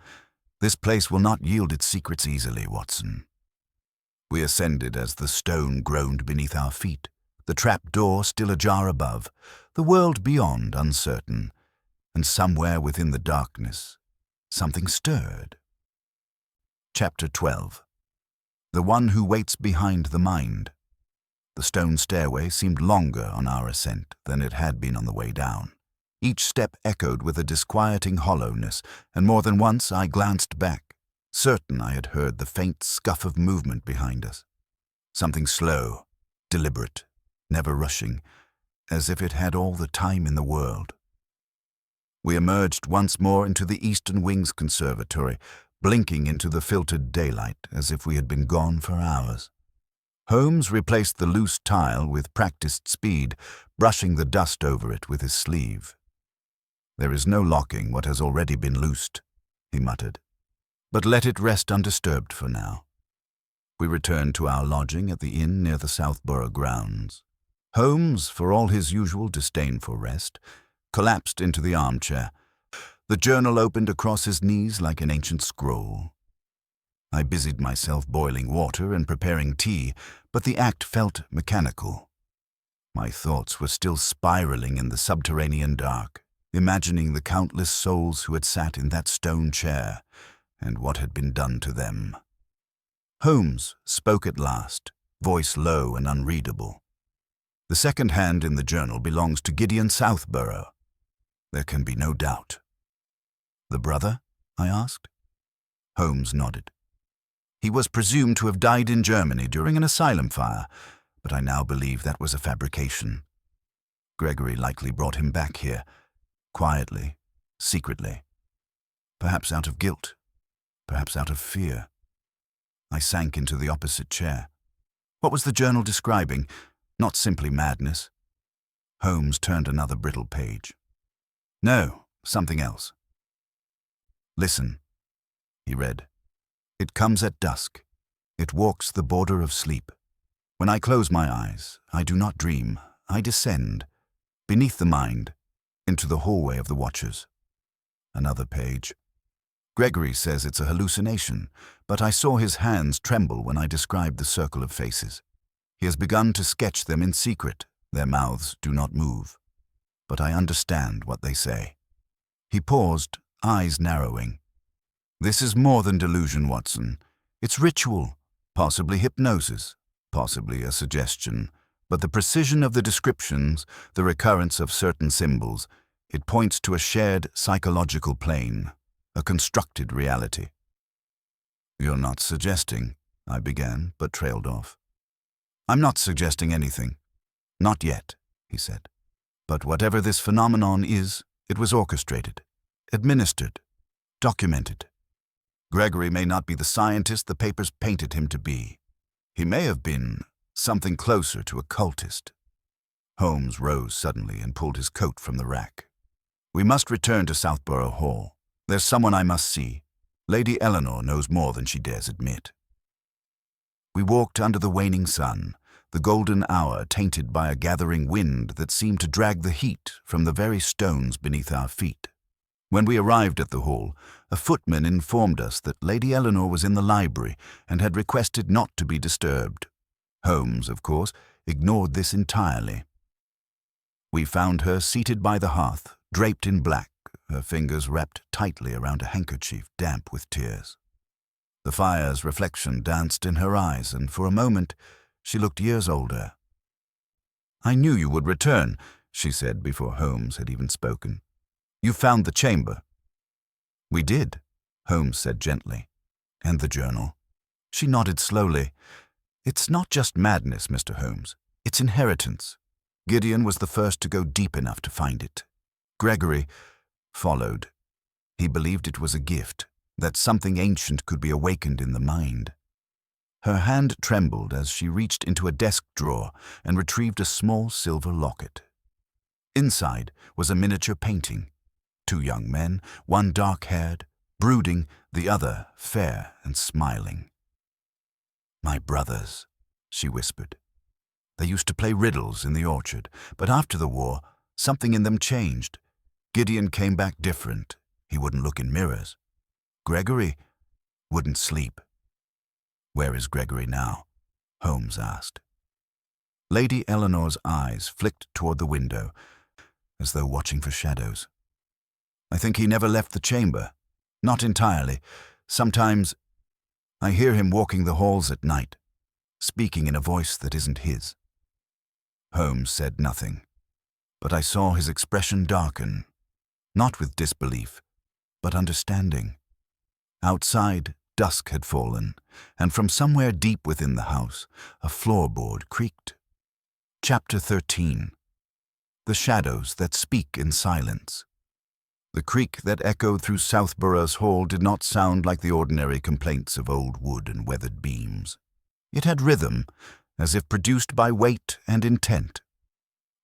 This place will not yield its secrets easily, Watson." We ascended as the stone groaned beneath our feet, the trap door still ajar above, the world beyond uncertain, and somewhere within the darkness, something stirred. Chapter 12. The One Who Waits Behind the Mind. The stone stairway seemed longer on our ascent than it had been on the way down. Each step echoed with a disquieting hollowness, and more than once I glanced back, certain I had heard the faint scuff of movement behind us. Something slow, deliberate, never rushing, as if it had all the time in the world. We emerged once more into the Eastern Wing's conservatory, blinking into the filtered daylight as if we had been gone for hours. Holmes replaced the loose tile with practiced speed, brushing the dust over it with his sleeve. "There is no locking what has already been loosed," he muttered. "But let it rest undisturbed for now." We returned to our lodging at the inn near the Southborough grounds. Holmes, for all his usual disdain for rest, collapsed into the armchair, the journal opened across his knees like an ancient scroll. I busied myself boiling water and preparing tea, but the act felt mechanical. My thoughts were still spiraling in the subterranean dark, imagining the countless souls who had sat in that stone chair and what had been done to them. Holmes spoke at last, voice low and unreadable. "The second hand in the journal belongs to Gideon Southborough. There can be no doubt." "The brother?" I asked. Holmes nodded. "He was presumed to have died in Germany during an asylum fire, but I now believe that was a fabrication. Gregory likely brought him back here, quietly, secretly. Perhaps out of guilt, perhaps out of fear." I sank into the opposite chair. What was the journal describing? Not simply madness. Holmes turned another brittle page. "No, something else. Listen," he read. "It comes at dusk. It walks the border of sleep. When I close my eyes, I do not dream. I descend, beneath the mind, into the hallway of the watchers." Another page. "Gregory says it's a hallucination, but I saw his hands tremble when I described the circle of faces. He has begun to sketch them in secret. Their mouths do not move, but I understand what they say." He paused, eyes narrowing. "This is more than delusion, Watson. It's ritual, possibly hypnosis, possibly a suggestion, but the precision of the descriptions, the recurrence of certain symbols, it points to a shared psychological plane, a constructed reality." "You're not suggesting," I began, but trailed off. "I'm not suggesting anything. Not yet," he said. "But whatever this phenomenon is, it was orchestrated, administered, documented. Gregory may not be the scientist the papers painted him to be. He may have been something closer to a cultist." Holmes rose suddenly and pulled his coat from the rack. "We must return to Southborough Hall. There's someone I must see. Lady Eleanor knows more than she dares admit." We walked under the waning sun, the golden hour tainted by a gathering wind that seemed to drag the heat from the very stones beneath our feet. When we arrived at the hall, a footman informed us that Lady Eleanor was in the library and had requested not to be disturbed. Holmes, of course, ignored this entirely. We found her seated by the hearth, draped in black, her fingers wrapped tightly around a handkerchief damp with tears. The fire's reflection danced in her eyes, and for a moment she looked years older. "I knew you would return," she said before Holmes had even spoken. "You found the chamber." "We did," Holmes said gently. "And the journal." She nodded slowly. "It's not just madness, Mr. Holmes. It's inheritance. Gideon was the first to go deep enough to find it. Gregory followed. He believed it was a gift, that something ancient could be awakened in the mind." Her hand trembled as she reached into a desk drawer and retrieved a small silver locket. Inside was a miniature painting. Two young men, one dark-haired, brooding, the other fair and smiling. "My brothers," she whispered. "They used to play riddles in the orchard, but after the war, Something in them changed. Gideon came back different. He wouldn't look in mirrors. Gregory wouldn't sleep. "Where is Gregory now?" Holmes asked. Lady Eleanor's eyes flicked toward the window, as though watching for shadows. "I think he never left the chamber. Not entirely. Sometimes I hear him walking the halls at night, speaking in a voice that isn't his." Holmes said nothing, but I saw his expression darken, not with disbelief, but understanding. Outside, dusk had fallen, and from somewhere deep within the house, a floorboard creaked. Chapter 13. The Shadows That Speak in Silence. The creak that echoed through Southborough's hall did not sound like the ordinary complaints of old wood and weathered beams. It had rhythm, as if produced by weight and intent.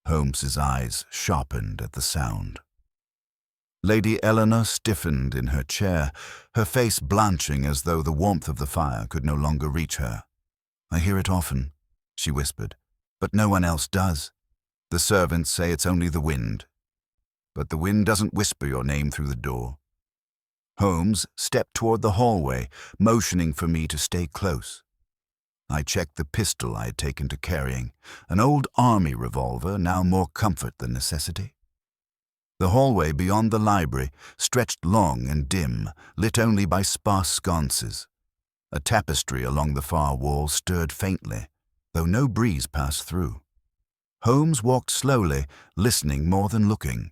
Holmes's eyes sharpened at the sound. Lady Eleanor stiffened in her chair, her face blanching as though the warmth of the fire could no longer reach her. "I hear it often," she whispered, "but no one else does. The servants say it's only the wind. But the wind doesn't whisper your name through the door." Holmes stepped toward the hallway, motioning for me to stay close. I checked the pistol I had taken to carrying, an old army revolver, now more comfort than necessity. The hallway beyond the library stretched long and dim, lit only by sparse sconces. A tapestry along the far wall stirred faintly, though no breeze passed through. Holmes walked slowly, listening more than looking.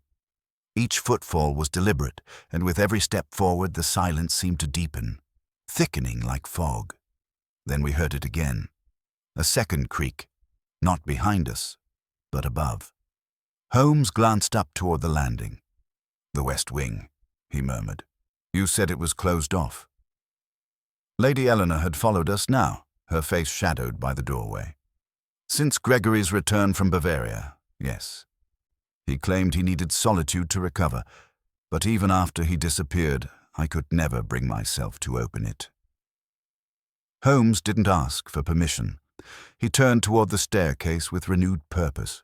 Each footfall was deliberate, and with every step forward the silence seemed to deepen, thickening like fog. Then we heard it again. A second creak, not behind us, but above. Holmes glanced up toward the landing. "The west wing," he murmured. "You said it was closed off." Lady Eleanor had followed us now, her face shadowed by the doorway. "Since Gregory's return from Bavaria, yes. He claimed he needed solitude to recover, but even after he disappeared, I could never bring myself to open it." Holmes didn't ask for permission. He turned toward the staircase with renewed purpose.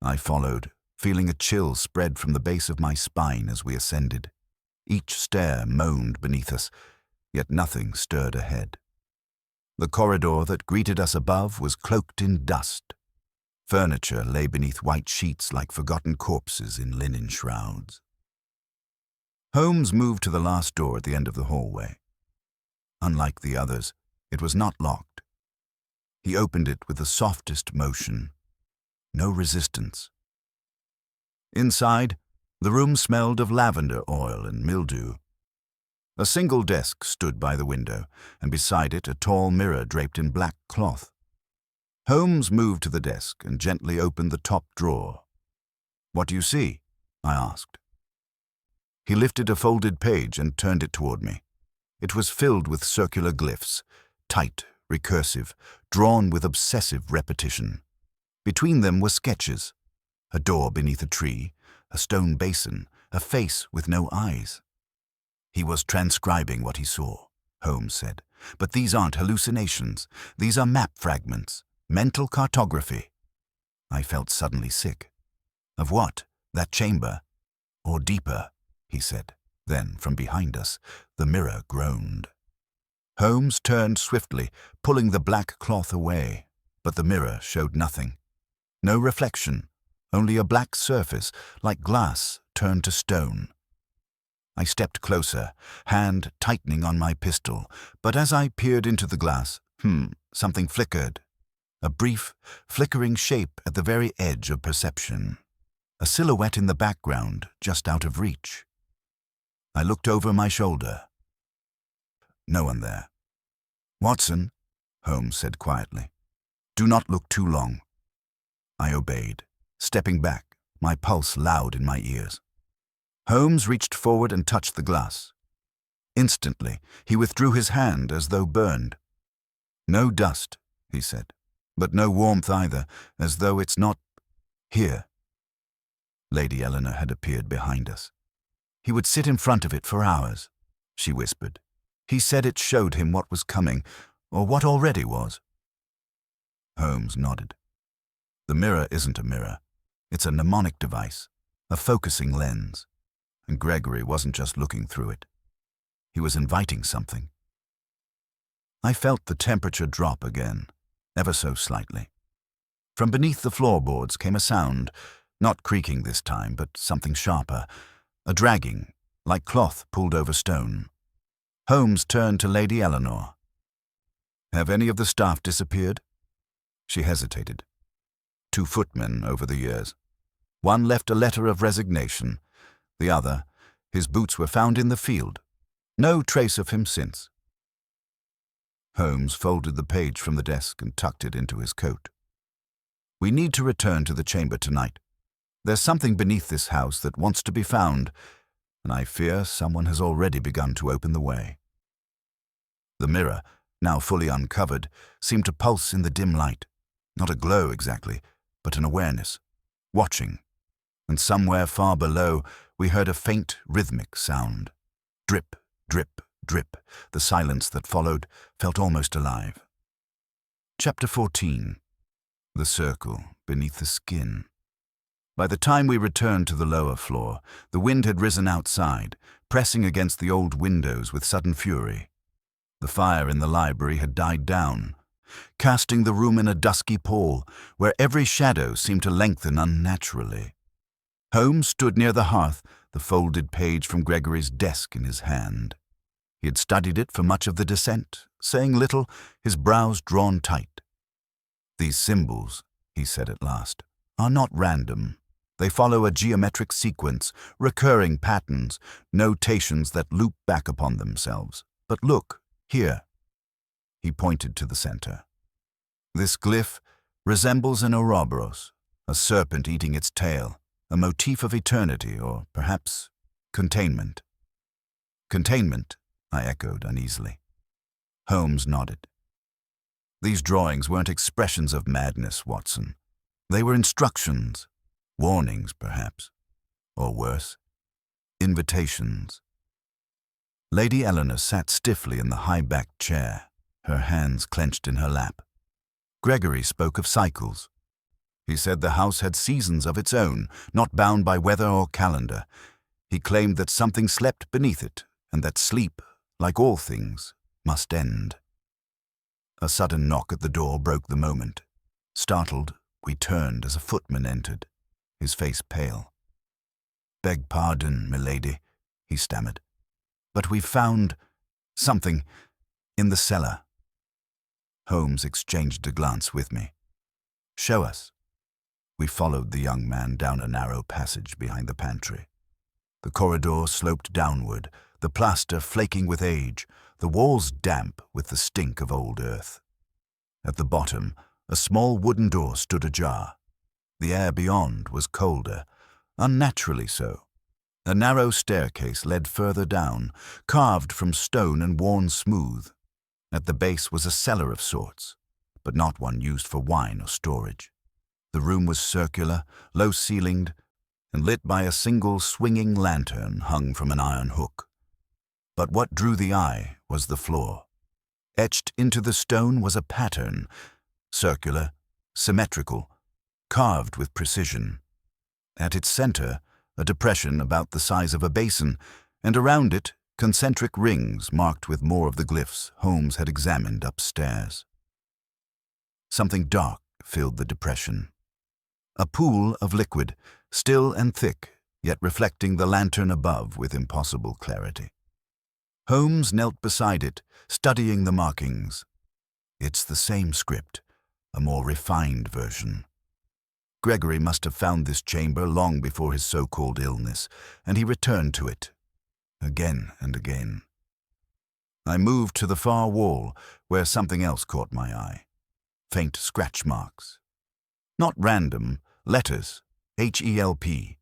I followed, feeling a chill spread from the base of my spine as we ascended. Each stair moaned beneath us, yet nothing stirred ahead. The corridor that greeted us above was cloaked in dust. Furniture lay beneath white sheets like forgotten corpses in linen shrouds. Holmes moved to the last door at the end of the hallway. Unlike the others, it was not locked. He opened it with the softest motion. No resistance. Inside, the room smelled of lavender oil and mildew. A single desk stood by the window, and beside it a tall mirror draped in black cloth. Holmes moved to the desk and gently opened the top drawer. "What do you see?" I asked. He lifted a folded page and turned it toward me. It was filled with circular glyphs, tight, recursive, drawn with obsessive repetition. Between them were sketches: a door beneath a tree, a stone basin, a face with no eyes. "He was transcribing what he saw," Holmes said. "But these aren't hallucinations. These are map fragments. Mental cartography." I felt suddenly sick. "Of what? That chamber? Or deeper?" he said. Then, from behind us, the mirror groaned. Holmes turned swiftly, pulling the black cloth away, but the mirror showed nothing. No reflection, only a black surface, like glass turned to stone. I stepped closer, hand tightening on my pistol, but as I peered into the glass, something flickered. A brief, flickering shape at the very edge of perception. A silhouette in the background, just out of reach. I looked over my shoulder. No one there. "Watson," Holmes said quietly, "do not look too long." I obeyed, stepping back, my pulse loud in my ears. Holmes reached forward and touched the glass. Instantly, he withdrew his hand as though burned. "No dust," he said, "but no warmth either, as though it's not here." Lady Eleanor had appeared behind us. "He would sit in front of it for hours," she whispered. "He said it showed him what was coming, or what already was." Holmes nodded. "The mirror isn't a mirror. It's a mnemonic device, a focusing lens, and Gregory wasn't just looking through it. He was inviting something. I felt the temperature drop again, ever so slightly. From beneath the floorboards came a sound, not creaking this time, but something sharper, a dragging, like cloth pulled over stone. Holmes turned to Lady Eleanor. "Have any of the staff disappeared?" She hesitated. 2 footmen over the years. One left a letter of resignation. The other, his boots were found in the field. No trace of him since. Holmes folded the page from the desk and tucked it into his coat. "We need to return to the chamber tonight. There's something beneath this house that wants to be found, and I fear someone has already begun to open the way." The mirror, now fully uncovered, seemed to pulse in the dim light. Not a glow exactly, but an awareness, watching. And somewhere far below, we heard a faint, rhythmic sound. Drip, drip, drip. The silence that followed felt almost alive. Chapter 14. The circle beneath the skin. By the time we returned to the lower floor, the wind had risen outside, pressing against the old windows with sudden fury. The fire in the library had died down, casting the room in a dusky pall where every shadow seemed to lengthen unnaturally. Holmes stood near the hearth, the folded page from Gregory's desk in his hand. He had studied it for much of the descent, saying little, his brows drawn tight. "These symbols," he said at last, "are not random. They follow a geometric sequence, recurring patterns, notations that loop back upon themselves. But look, here." He pointed to the center. "This glyph resembles an Ouroboros, a serpent eating its tail, a motif of eternity, or perhaps containment." "Containment," I echoed uneasily. Holmes nodded. "These drawings weren't expressions of madness, Watson. They were instructions, warnings perhaps, or worse, invitations." Lady Eleanor sat stiffly in the high-backed chair, her hands clenched in her lap. Gregory spoke of cycles. He said the house had seasons of its own, not bound by weather or calendar. He claimed that something slept beneath it, and that sleep, like all things, must end. A sudden knock at the door broke the moment. Startled, we turned as a footman entered, his face pale. "Beg pardon, milady," he stammered, "but we've found something in the cellar." Holmes exchanged a glance with me. "Show us." We followed the young man down a narrow passage behind the pantry. The corridor sloped downward, the plaster flaking with age, the walls damp with the stink of old earth. At the bottom, a small wooden door stood ajar. The air beyond was colder, unnaturally so. A narrow staircase led further down, carved from stone and worn smooth. At the base was a cellar of sorts, but not one used for wine or storage. The room was circular, low-ceilinged, and lit by a single swinging lantern hung from an iron hook. But what drew the eye was the floor. Etched into the stone was a pattern, circular, symmetrical, carved with precision. At its center, a depression about the size of a basin, and around it, concentric rings marked with more of the glyphs Holmes had examined upstairs. Something dark filled the depression. A pool of liquid, still and thick, yet reflecting the lantern above with impossible clarity. Holmes knelt beside it, studying the markings. It's the same script, a more refined version. Gregory must have found this chamber long before his so-called illness, and he returned to it, again and again. I moved to the far wall, where something else caught my eye. Faint scratch marks. Not random, letters, H-E-L-P,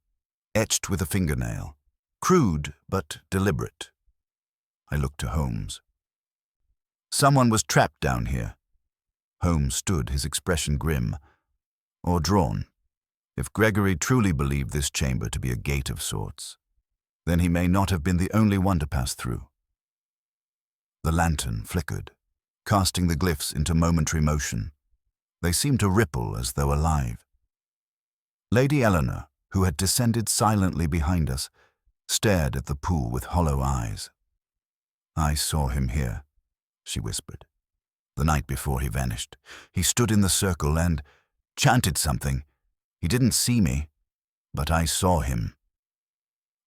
etched with a fingernail. Crude, but deliberate. I looked to Holmes. "Someone was trapped down here." Holmes stood, his expression grim, or drawn. If Gregory truly believed this chamber to be a gate of sorts, then he may not have been the only one to pass through. The lantern flickered, casting the glyphs into momentary motion. They seemed to ripple as though alive. Lady Eleanor, who had descended silently behind us, stared at the pool with hollow eyes. "I saw him here," she whispered. "The night before he vanished. He stood in the circle and chanted something. He didn't see me, but I saw him."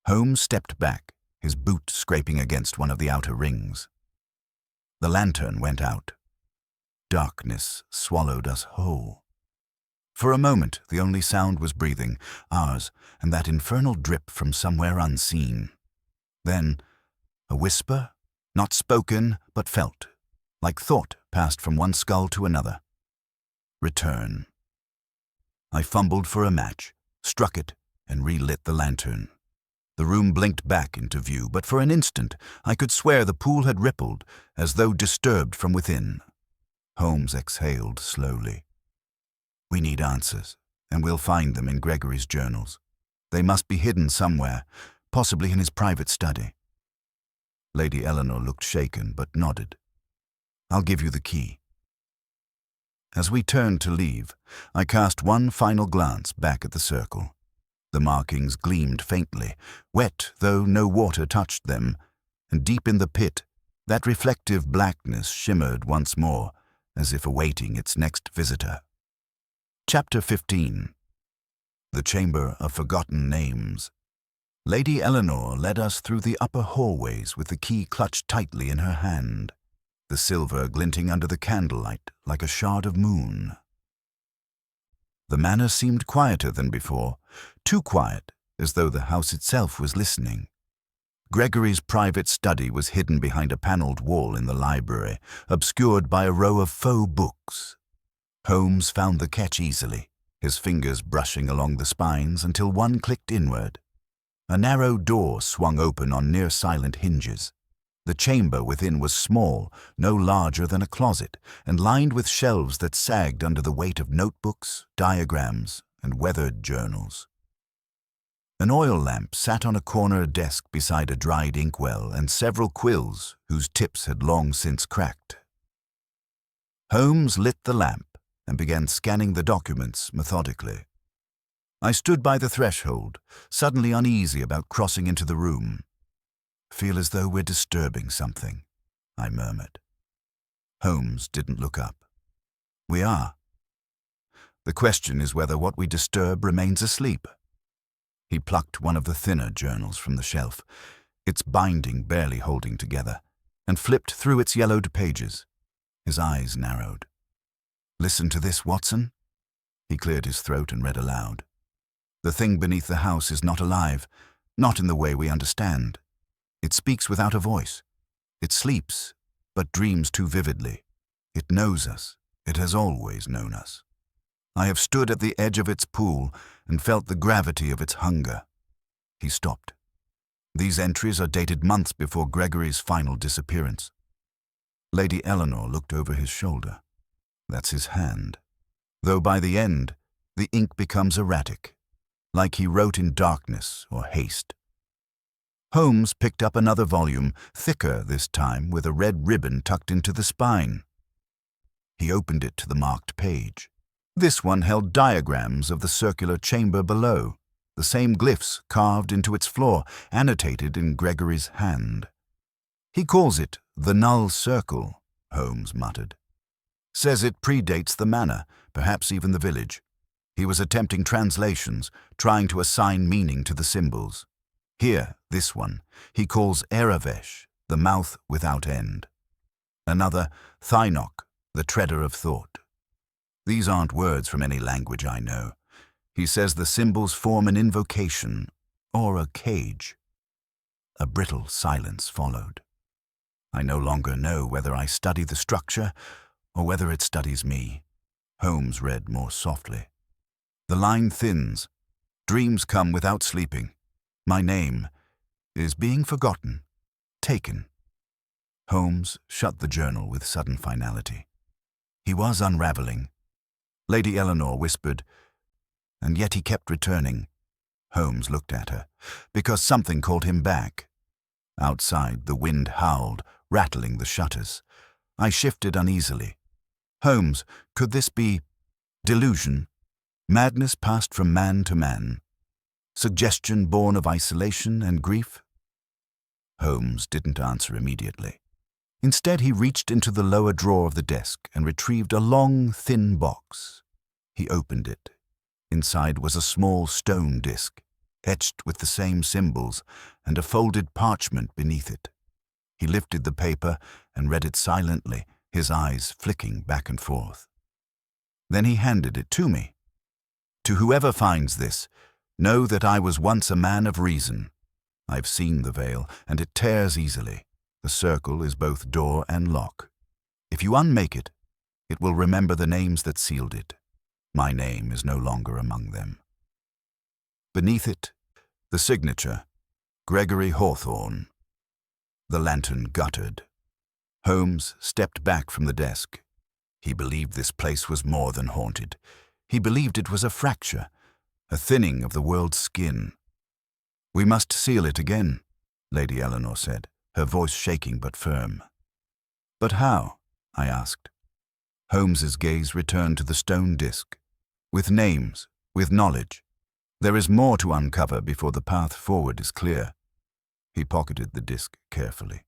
Holmes stepped back, his boot scraping against one of the outer rings. The lantern went out. Darkness swallowed us whole. For a moment, the only sound was breathing, ours, and that infernal drip from somewhere unseen. Then, a whisper, not spoken, but felt, like thought passed from one skull to another. "Return." I fumbled for a match, struck it, and relit the lantern. The room blinked back into view, but for an instant I could swear the pool had rippled, as though disturbed from within. Holmes exhaled slowly. "We need answers, and we'll find them in Gregory's journals. They must be hidden somewhere, possibly in his private study." Lady Eleanor looked shaken, but nodded. "I'll give you the key." As we turned to leave, I cast one final glance back at the circle. The markings gleamed faintly, wet though no water touched them, and deep in the pit, that reflective blackness shimmered once more, as if awaiting its next visitor. Chapter 15. The Chamber of Forgotten Names. Lady Eleanor led us through the upper hallways with the key clutched tightly in her hand, the silver glinting under the candlelight like a shard of moon. The manor seemed quieter than before, too quiet, as though the house itself was listening. Gregory's private study was hidden behind a panelled wall in the library, obscured by a row of faux books. Holmes found the catch easily, his fingers brushing along the spines until one clicked inward. A narrow door swung open on near-silent hinges. The chamber within was small, no larger than a closet, and lined with shelves that sagged under the weight of notebooks, diagrams, and weathered journals. An oil lamp sat on a corner desk beside a dried inkwell and several quills whose tips had long since cracked. Holmes lit the lamp and began scanning the documents methodically. I stood by the threshold, suddenly uneasy about crossing into the room. "Feel as though we're disturbing something," I murmured. Holmes didn't look up. "We are. The question is whether what we disturb remains asleep." He plucked one of the thinner journals from the shelf, its binding barely holding together, and flipped through its yellowed pages. His eyes narrowed. "Listen to this, Watson." He cleared his throat and read aloud. "The thing beneath the house is not alive, not in the way we understand. It speaks without a voice. It sleeps, but dreams too vividly. It knows us. It has always known us. I have stood at the edge of its pool and felt the gravity of its hunger." He stopped. "These entries are dated months before Gregory's final disappearance." Lady Eleanor looked over his shoulder. "That's his hand. Though by the end, the ink becomes erratic, like he wrote in darkness or haste." Holmes picked up another volume, thicker this time, with a red ribbon tucked into the spine. He opened it to the marked page. This one held diagrams of the circular chamber below, the same glyphs carved into its floor, annotated in Gregory's hand. "He calls it the Null Circle," Holmes muttered. "Says it predates the manor, perhaps even the village. He was attempting translations, trying to assign meaning to the symbols. Here, this one, he calls Eravesh, the mouth without end. Another, Thynok, the treader of thought. These aren't words from any language I know. He says the symbols form an invocation, or a cage." A brittle silence followed. I no longer know whether I study the structure or whether it studies me. Holmes read more softly. "The line thins. Dreams come without sleeping. My name is being forgotten, taken." Holmes shut the journal with sudden finality. He was unraveling. Lady Eleanor whispered, "And yet he kept returning." Holmes looked at her, because something called him back. Outside, the wind howled, rattling the shutters. I shifted uneasily. "Holmes, could this be delusion?" Madness passed from man to man. Suggestion born of isolation and grief? Holmes didn't answer immediately. Instead, he reached into the lower drawer of the desk and retrieved a long, thin box. He opened it. Inside was a small stone disc, etched with the same symbols, and a folded parchment beneath it. He lifted the paper and read it silently, his eyes flicking back and forth. Then he handed it to me. To whoever finds this, know that I was once a man of reason. I've seen the veil, and it tears easily. The circle is both door and lock. If you unmake it, it will remember the names that sealed it. My name is no longer among them. Beneath it, the signature, Gregory Hawthorne. The lantern guttered. Holmes stepped back from the desk. He believed this place was more than haunted. He believed it was a fracture, a thinning of the world's skin. "We must seal it again," Lady Eleanor said, her voice shaking but firm. "But how?" I asked. Holmes's gaze returned to the stone disc. "With names, with knowledge. There is more to uncover before the path forward is clear." He pocketed the disc carefully.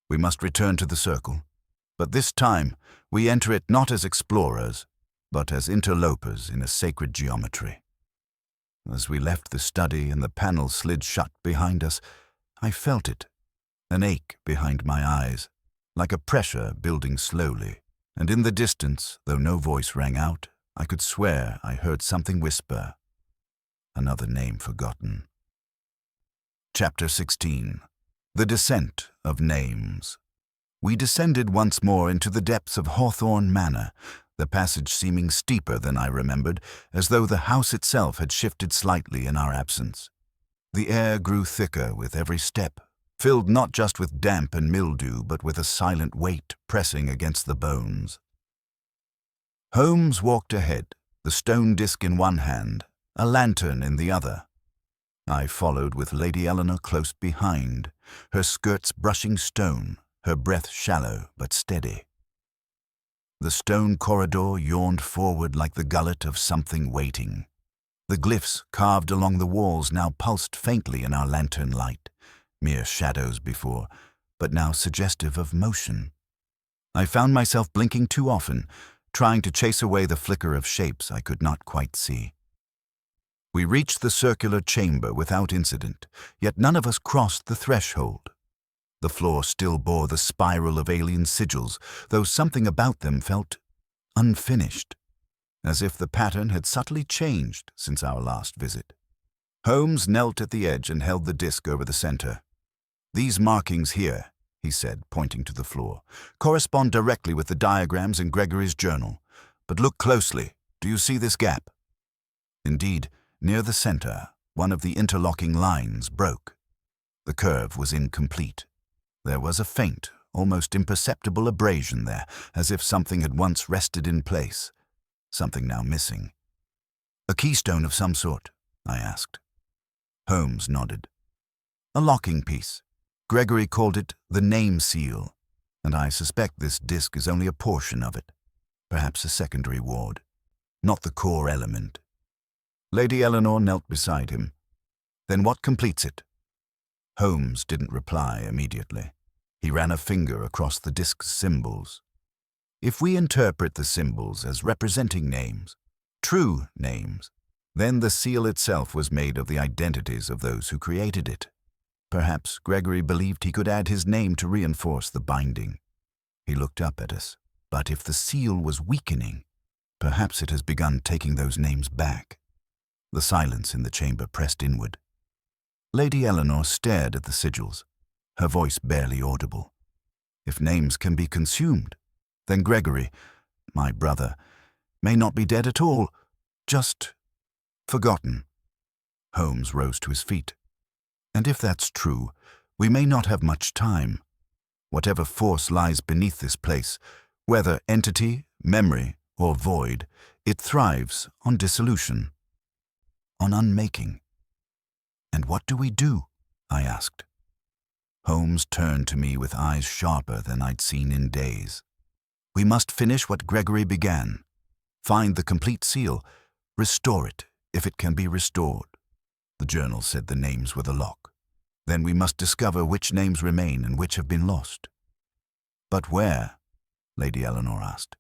"We must return to the circle, but this time we enter it not as explorers, but as interlopers in a sacred geometry." As we left the study and the panel slid shut behind us, I felt it, an ache behind my eyes, like a pressure building slowly, and in the distance, though no voice rang out, I could swear I heard something whisper, another name forgotten. Chapter 16. The Descent of Names. We descended once more into the depths of Hawthorne Manor, the passage seeming steeper than I remembered, as though the house itself had shifted slightly in our absence. The air grew thicker with every step, filled not just with damp and mildew, but with a silent weight pressing against the bones. Holmes walked ahead, the stone disc in one hand, a lantern in the other. I followed with Lady Eleanor close behind, her skirts brushing stone, her breath shallow but steady. The stone corridor yawned forward like the gullet of something waiting. The glyphs carved along the walls now pulsed faintly in our lantern light, mere shadows before, but now suggestive of motion. I found myself blinking too often, trying to chase away the flicker of shapes I could not quite see. We reached the circular chamber without incident, yet none of us crossed the threshold. The floor still bore the spiral of alien sigils, though something about them felt unfinished, as if the pattern had subtly changed since our last visit. Holmes knelt at the edge and held the disc over the center. "These markings here," he said, pointing to the floor, "correspond directly with the diagrams in Gregory's journal. But look closely. Do you see this gap?" Indeed, near the center, one of the interlocking lines broke. The curve was incomplete. There was a faint, almost imperceptible abrasion there, as if something had once rested in place, something now missing. "A keystone of some sort?" I asked. Holmes nodded. "A locking piece. Gregory called it the name seal, and I suspect this disc is only a portion of it, perhaps a secondary ward, not the core element." Lady Eleanor knelt beside him. "Then what completes it?" Holmes didn't reply immediately. He ran a finger across the disc's symbols. "If we interpret the symbols as representing names, true names, then the seal itself was made of the identities of those who created it. Perhaps Gregory believed he could add his name to reinforce the binding." He looked up at us. "But if the seal was weakening, perhaps it has begun taking those names back." The silence in the chamber pressed inward. Lady Eleanor stared at the sigils, her voice barely audible. "If names can be consumed, then Gregory, my brother, may not be dead at all, just forgotten." Holmes rose to his feet. "And if that's true, we may not have much time. Whatever force lies beneath this place, whether entity, memory, or void, it thrives on dissolution, on unmaking." "And what do we do?" I asked. Holmes turned to me with eyes sharper than I'd seen in days. "We must finish what Gregory began. Find the complete seal, Restore it, if it can be restored. The journal said the names were the lock. Then we must discover which names remain and which have been lost. But where? Lady Eleanor asked.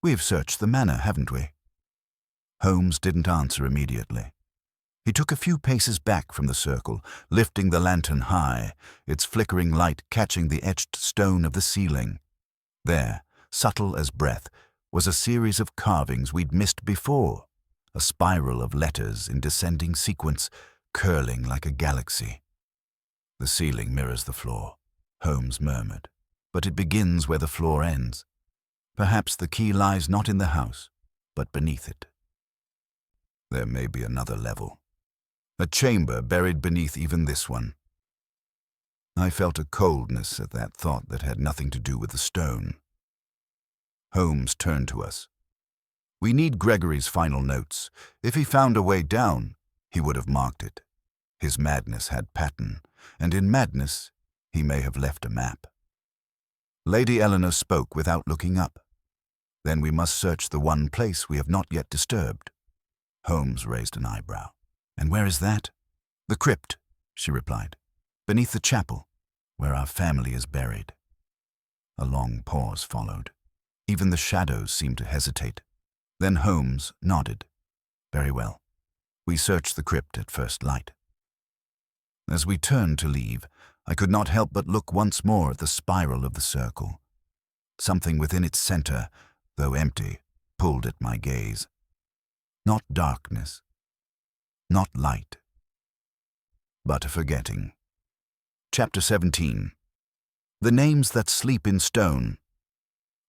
We've searched the manor, haven't we? Holmes didn't answer immediately. He took a few paces back from the circle, lifting the lantern high, its flickering light catching the etched stone of the ceiling. There, subtle as breath, was a series of carvings we'd missed before, a spiral of letters in descending sequence, curling like a galaxy. The ceiling mirrors the floor, Holmes murmured, but it begins where the floor ends. Perhaps the key lies not in the house, but beneath it. There may be another level. A chamber buried beneath even this one. I felt a coldness at that thought that had nothing to do with the stone. Holmes turned to us. We need Gregory's final notes. If he found a way down, he would have marked it. His madness had pattern, and in madness, he may have left a map. Lady Eleanor spoke without looking up. Then we must search the one place we have not yet disturbed. Holmes raised an eyebrow. And where is that? The crypt, she replied. Beneath the chapel, where our family is buried. A long pause followed. Even the shadows seemed to hesitate. Then Holmes nodded. Very well. We searched the crypt at first light. As we turned to leave, I could not help but look once more at the spiral of the circle. Something within its center, though empty, pulled at my gaze. Not darkness, not light, but a forgetting. Chapter 17. The names that sleep in stone.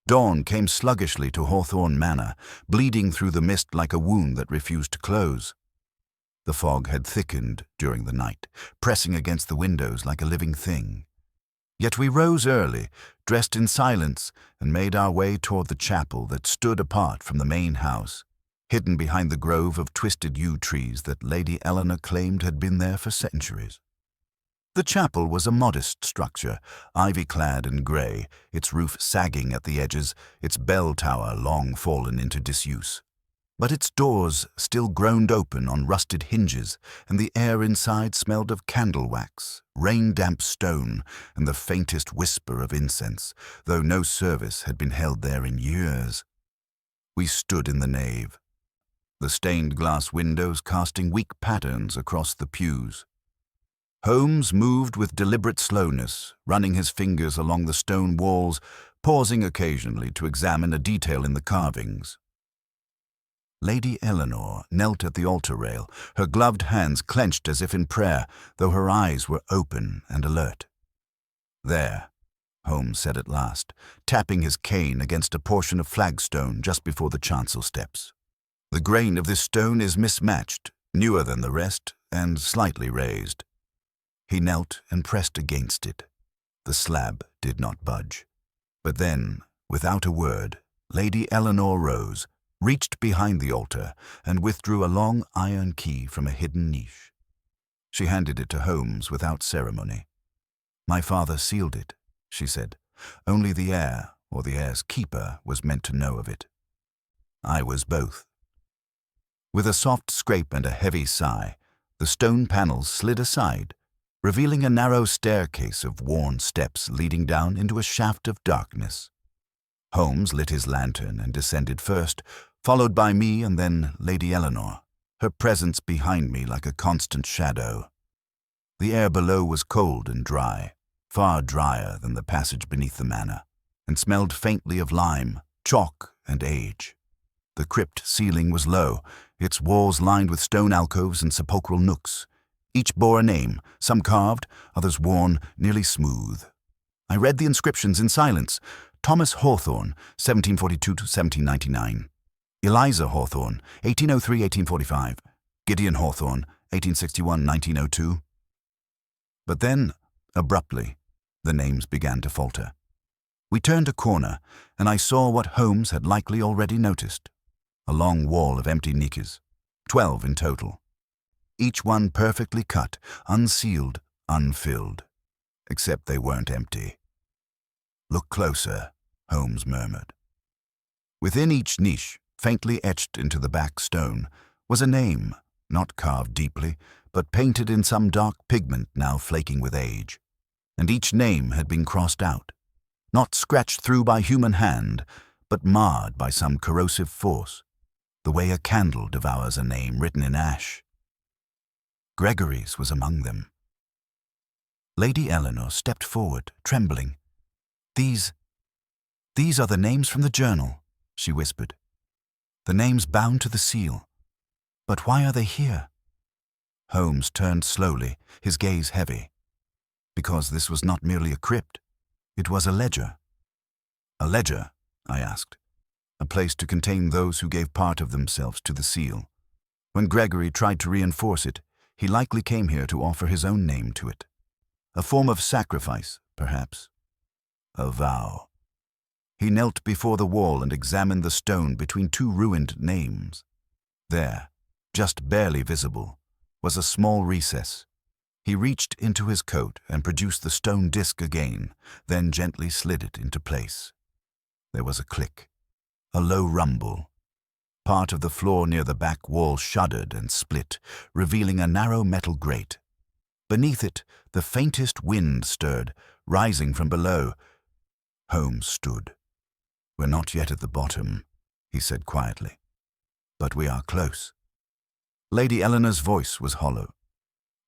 Dawn came sluggishly to Hawthorne Manor, bleeding through the mist like a wound that refused to close. The fog had thickened during the night, pressing against the windows like a living thing. Yet we rose early, dressed in silence, and made our way toward the chapel that stood apart from the main house, hidden behind the grove of twisted yew trees that Lady Eleanor claimed had been there for centuries. The chapel was a modest structure, ivy-clad and grey, its roof sagging at the edges, its bell tower long fallen into disuse. But its doors still groaned open on rusted hinges, and the air inside smelled of candle wax, rain-damp stone, and the faintest whisper of incense, though no service had been held there in years. We stood in the nave, the stained glass windows casting weak patterns across the pews. Holmes moved with deliberate slowness, running his fingers along the stone walls, pausing occasionally to examine a detail in the carvings. Lady Eleanor knelt at the altar rail, her gloved hands clenched as if in prayer, though her eyes were open and alert. There, Holmes said at last, tapping his cane against a portion of flagstone just before the chancel steps. The grain of this stone is mismatched, newer than the rest, and slightly raised. He knelt and pressed against it. The slab did not budge. But then, without a word, Lady Eleanor rose, reached behind the altar, and withdrew a long iron key from a hidden niche. She handed it to Holmes without ceremony. "My father sealed it," she said. "Only the heir, or the heir's keeper, was meant to know of it. I was both." With a soft scrape and a heavy sigh, the stone panels slid aside, revealing a narrow staircase of worn steps leading down into a shaft of darkness. Holmes lit his lantern and descended first, followed by me and then Lady Eleanor, her presence behind me like a constant shadow. The air below was cold and dry, far drier than the passage beneath the manor, and smelled faintly of lime, chalk, and age. The crypt ceiling was low, its walls lined with stone alcoves and sepulchral nooks. Each bore a name, some carved, others worn, nearly smooth. I read the inscriptions in silence. Thomas Hawthorne, 1742 to 1799. Eliza Hawthorne, 1803-1845. Gideon Hawthorne, 1861-1902. But then, abruptly, the names began to falter. We turned a corner, and I saw what Holmes had likely already noticed. A long wall of empty niches, 12 in total. Each one perfectly cut, unsealed, unfilled. Except they weren't empty. "Look closer," Holmes murmured. Within each niche, faintly etched into the back stone, was a name, not carved deeply, but painted in some dark pigment now flaking with age. And each name had been crossed out, not scratched through by human hand, but marred by some corrosive force, the way a candle devours a name written in ash. Gregory's was among them. Lady Eleanor stepped forward, trembling. These are the names from the journal," she whispered. "The names bound to the seal. But why are they here?" Holmes turned slowly, his gaze heavy. Because this was not merely a crypt. It was a ledger. "A ledger?" I asked. "A place to contain those who gave part of themselves to the seal. When Gregory tried to reinforce it, he likely came here to offer his own name to it. A form of sacrifice, perhaps. A vow." He knelt before the wall and examined the stone between two ruined names. There, just barely visible, was a small recess. He reached into his coat and produced the stone disc again, then gently slid it into place. There was a click, a low rumble. Part of the floor near the back wall shuddered and split, revealing a narrow metal grate. Beneath it, the faintest wind stirred, rising from below. Holmes stood. "We're not yet at the bottom," he said quietly. "But we are close." Lady Eleanor's voice was hollow.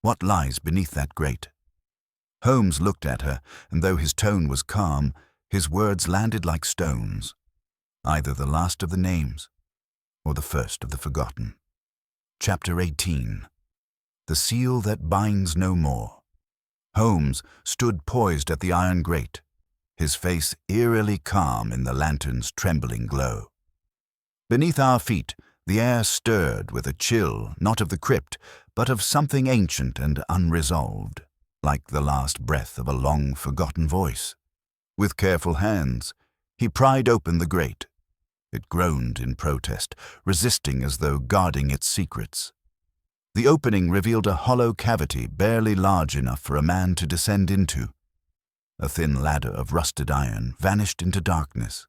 "What lies beneath that grate?" Holmes looked at her, and though his tone was calm, his words landed like stones. Either the last of the names, or the first of the forgotten. Chapter 18. The Seal That Binds No More. Holmes stood poised at the iron grate, his face eerily calm in the lantern's trembling glow. Beneath our feet, the air stirred with a chill, not of the crypt, but of something ancient and unresolved, like the last breath of a long-forgotten voice. With careful hands, he pried open the grate. It groaned in protest, resisting as though guarding its secrets. The opening revealed a hollow cavity barely large enough for a man to descend into. A thin ladder of rusted iron vanished into darkness.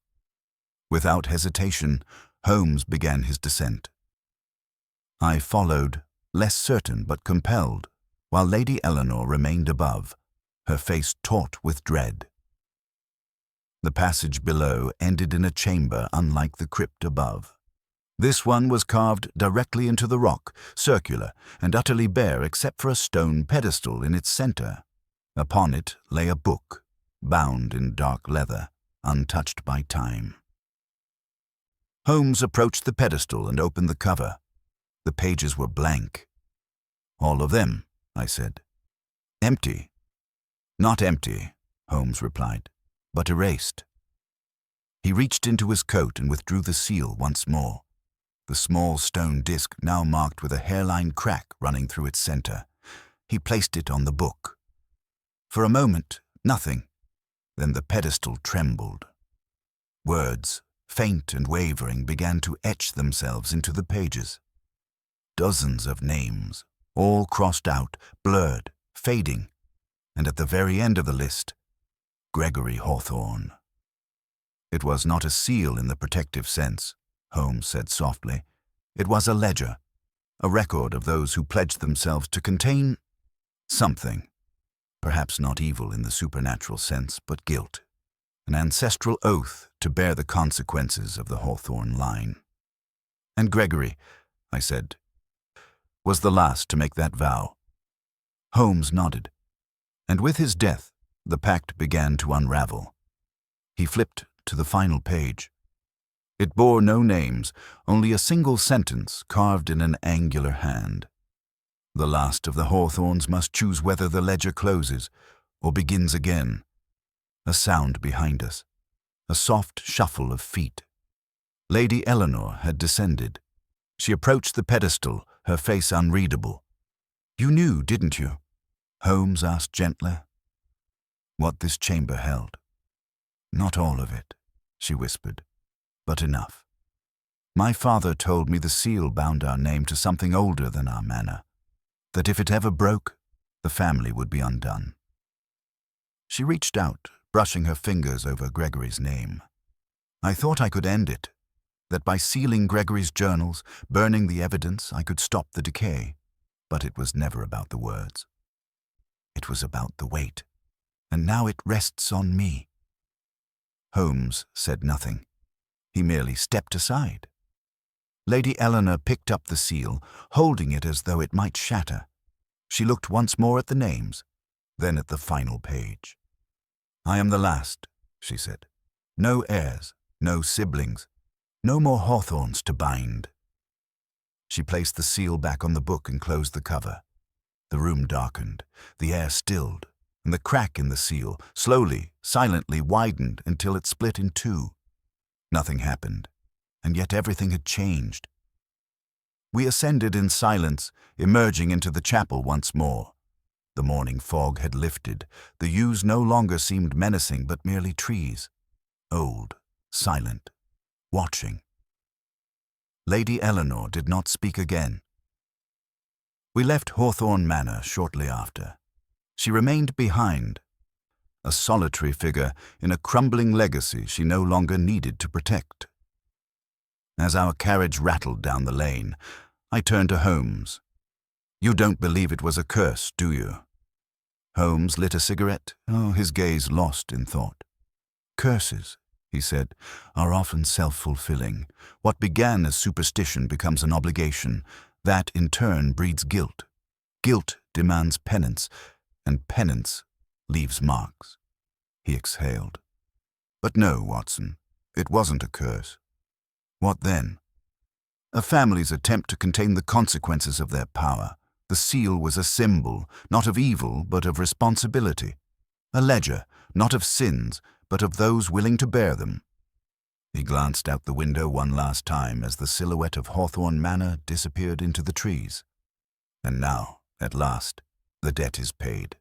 Without hesitation, Holmes began his descent. I followed, less certain but compelled, while Lady Eleanor remained above, her face taut with dread. The passage below ended in a chamber unlike the crypt above. This one was carved directly into the rock, circular and utterly bare except for a stone pedestal in its center. Upon it lay a book, bound in dark leather, untouched by time. Holmes approached the pedestal and opened the cover. The pages were blank. "All of them," I said. "Empty." "Not empty," Holmes replied, "but erased." He reached into his coat and withdrew the seal once more. The small stone disc now marked with a hairline crack running through its center. He placed it on the book. For a moment, nothing. Then the pedestal trembled. Words, faint and wavering, began to etch themselves into the pages. Dozens of names, all crossed out, blurred, fading, and at the very end of the list, Gregory Hawthorne. It was not a seal in the protective sense, Holmes said softly. It was a ledger, a record of those who pledged themselves to contain something, perhaps not evil in the supernatural sense, but guilt, an ancestral oath to bear the consequences of the Hawthorne line. And Gregory, I said, was the last to make that vow. Holmes nodded, and with his death, the pact began to unravel. He flipped to the final page. It bore no names, only a single sentence carved in an angular hand. The last of the Hawthornes must choose whether the ledger closes or begins again. A sound behind us, a soft shuffle of feet. Lady Eleanor had descended. She approached the pedestal, her face unreadable. "You knew, didn't you?" Holmes asked gently. What this chamber held. "Not all of it," she whispered, "but enough. My father told me the seal bound our name to something older than our manor, that if it ever broke, the family would be undone." She reached out, brushing her fingers over Gregory's name. "I thought I could end it, that by sealing Gregory's journals, burning the evidence, I could stop the decay. But it was never about the words. It was about the weight, and now it rests on me. Holmes said nothing. He merely stepped aside. Lady Eleanor picked up the seal, holding it as though it might shatter. She looked once more at the names, then at the final page. "I am the last," she said. "No heirs, no siblings, no more hawthorns to bind." She placed the seal back on the book and closed the cover. The room darkened, the air stilled, and the crack in the seal slowly, silently widened until it split in two. Nothing happened, and yet everything had changed. We ascended in silence, emerging into the chapel once more. The morning fog had lifted. The yews no longer seemed menacing, but merely trees. Old, silent, watching. Lady Eleanor did not speak again. We left Hawthorne Manor shortly after. She remained behind, a solitary figure in a crumbling legacy she no longer needed to protect. As our carriage rattled down the lane, I turned to Holmes. "You don't believe it was a curse, do you?" Holmes lit a cigarette, his gaze lost in thought. "Curses," he said, "are often self-fulfilling. What began as superstition becomes an obligation. That, in turn, breeds guilt. Guilt demands penance, and penance leaves marks." He exhaled. "But no, Watson, it wasn't a curse." "What then?" "A family's attempt to contain the consequences of their power. The seal was a symbol, not of evil, but of responsibility. A ledger, not of sins, but of those willing to bear them." He glanced out the window one last time as the silhouette of Hawthorne Manor disappeared into the trees. "And now, at last, the debt is paid."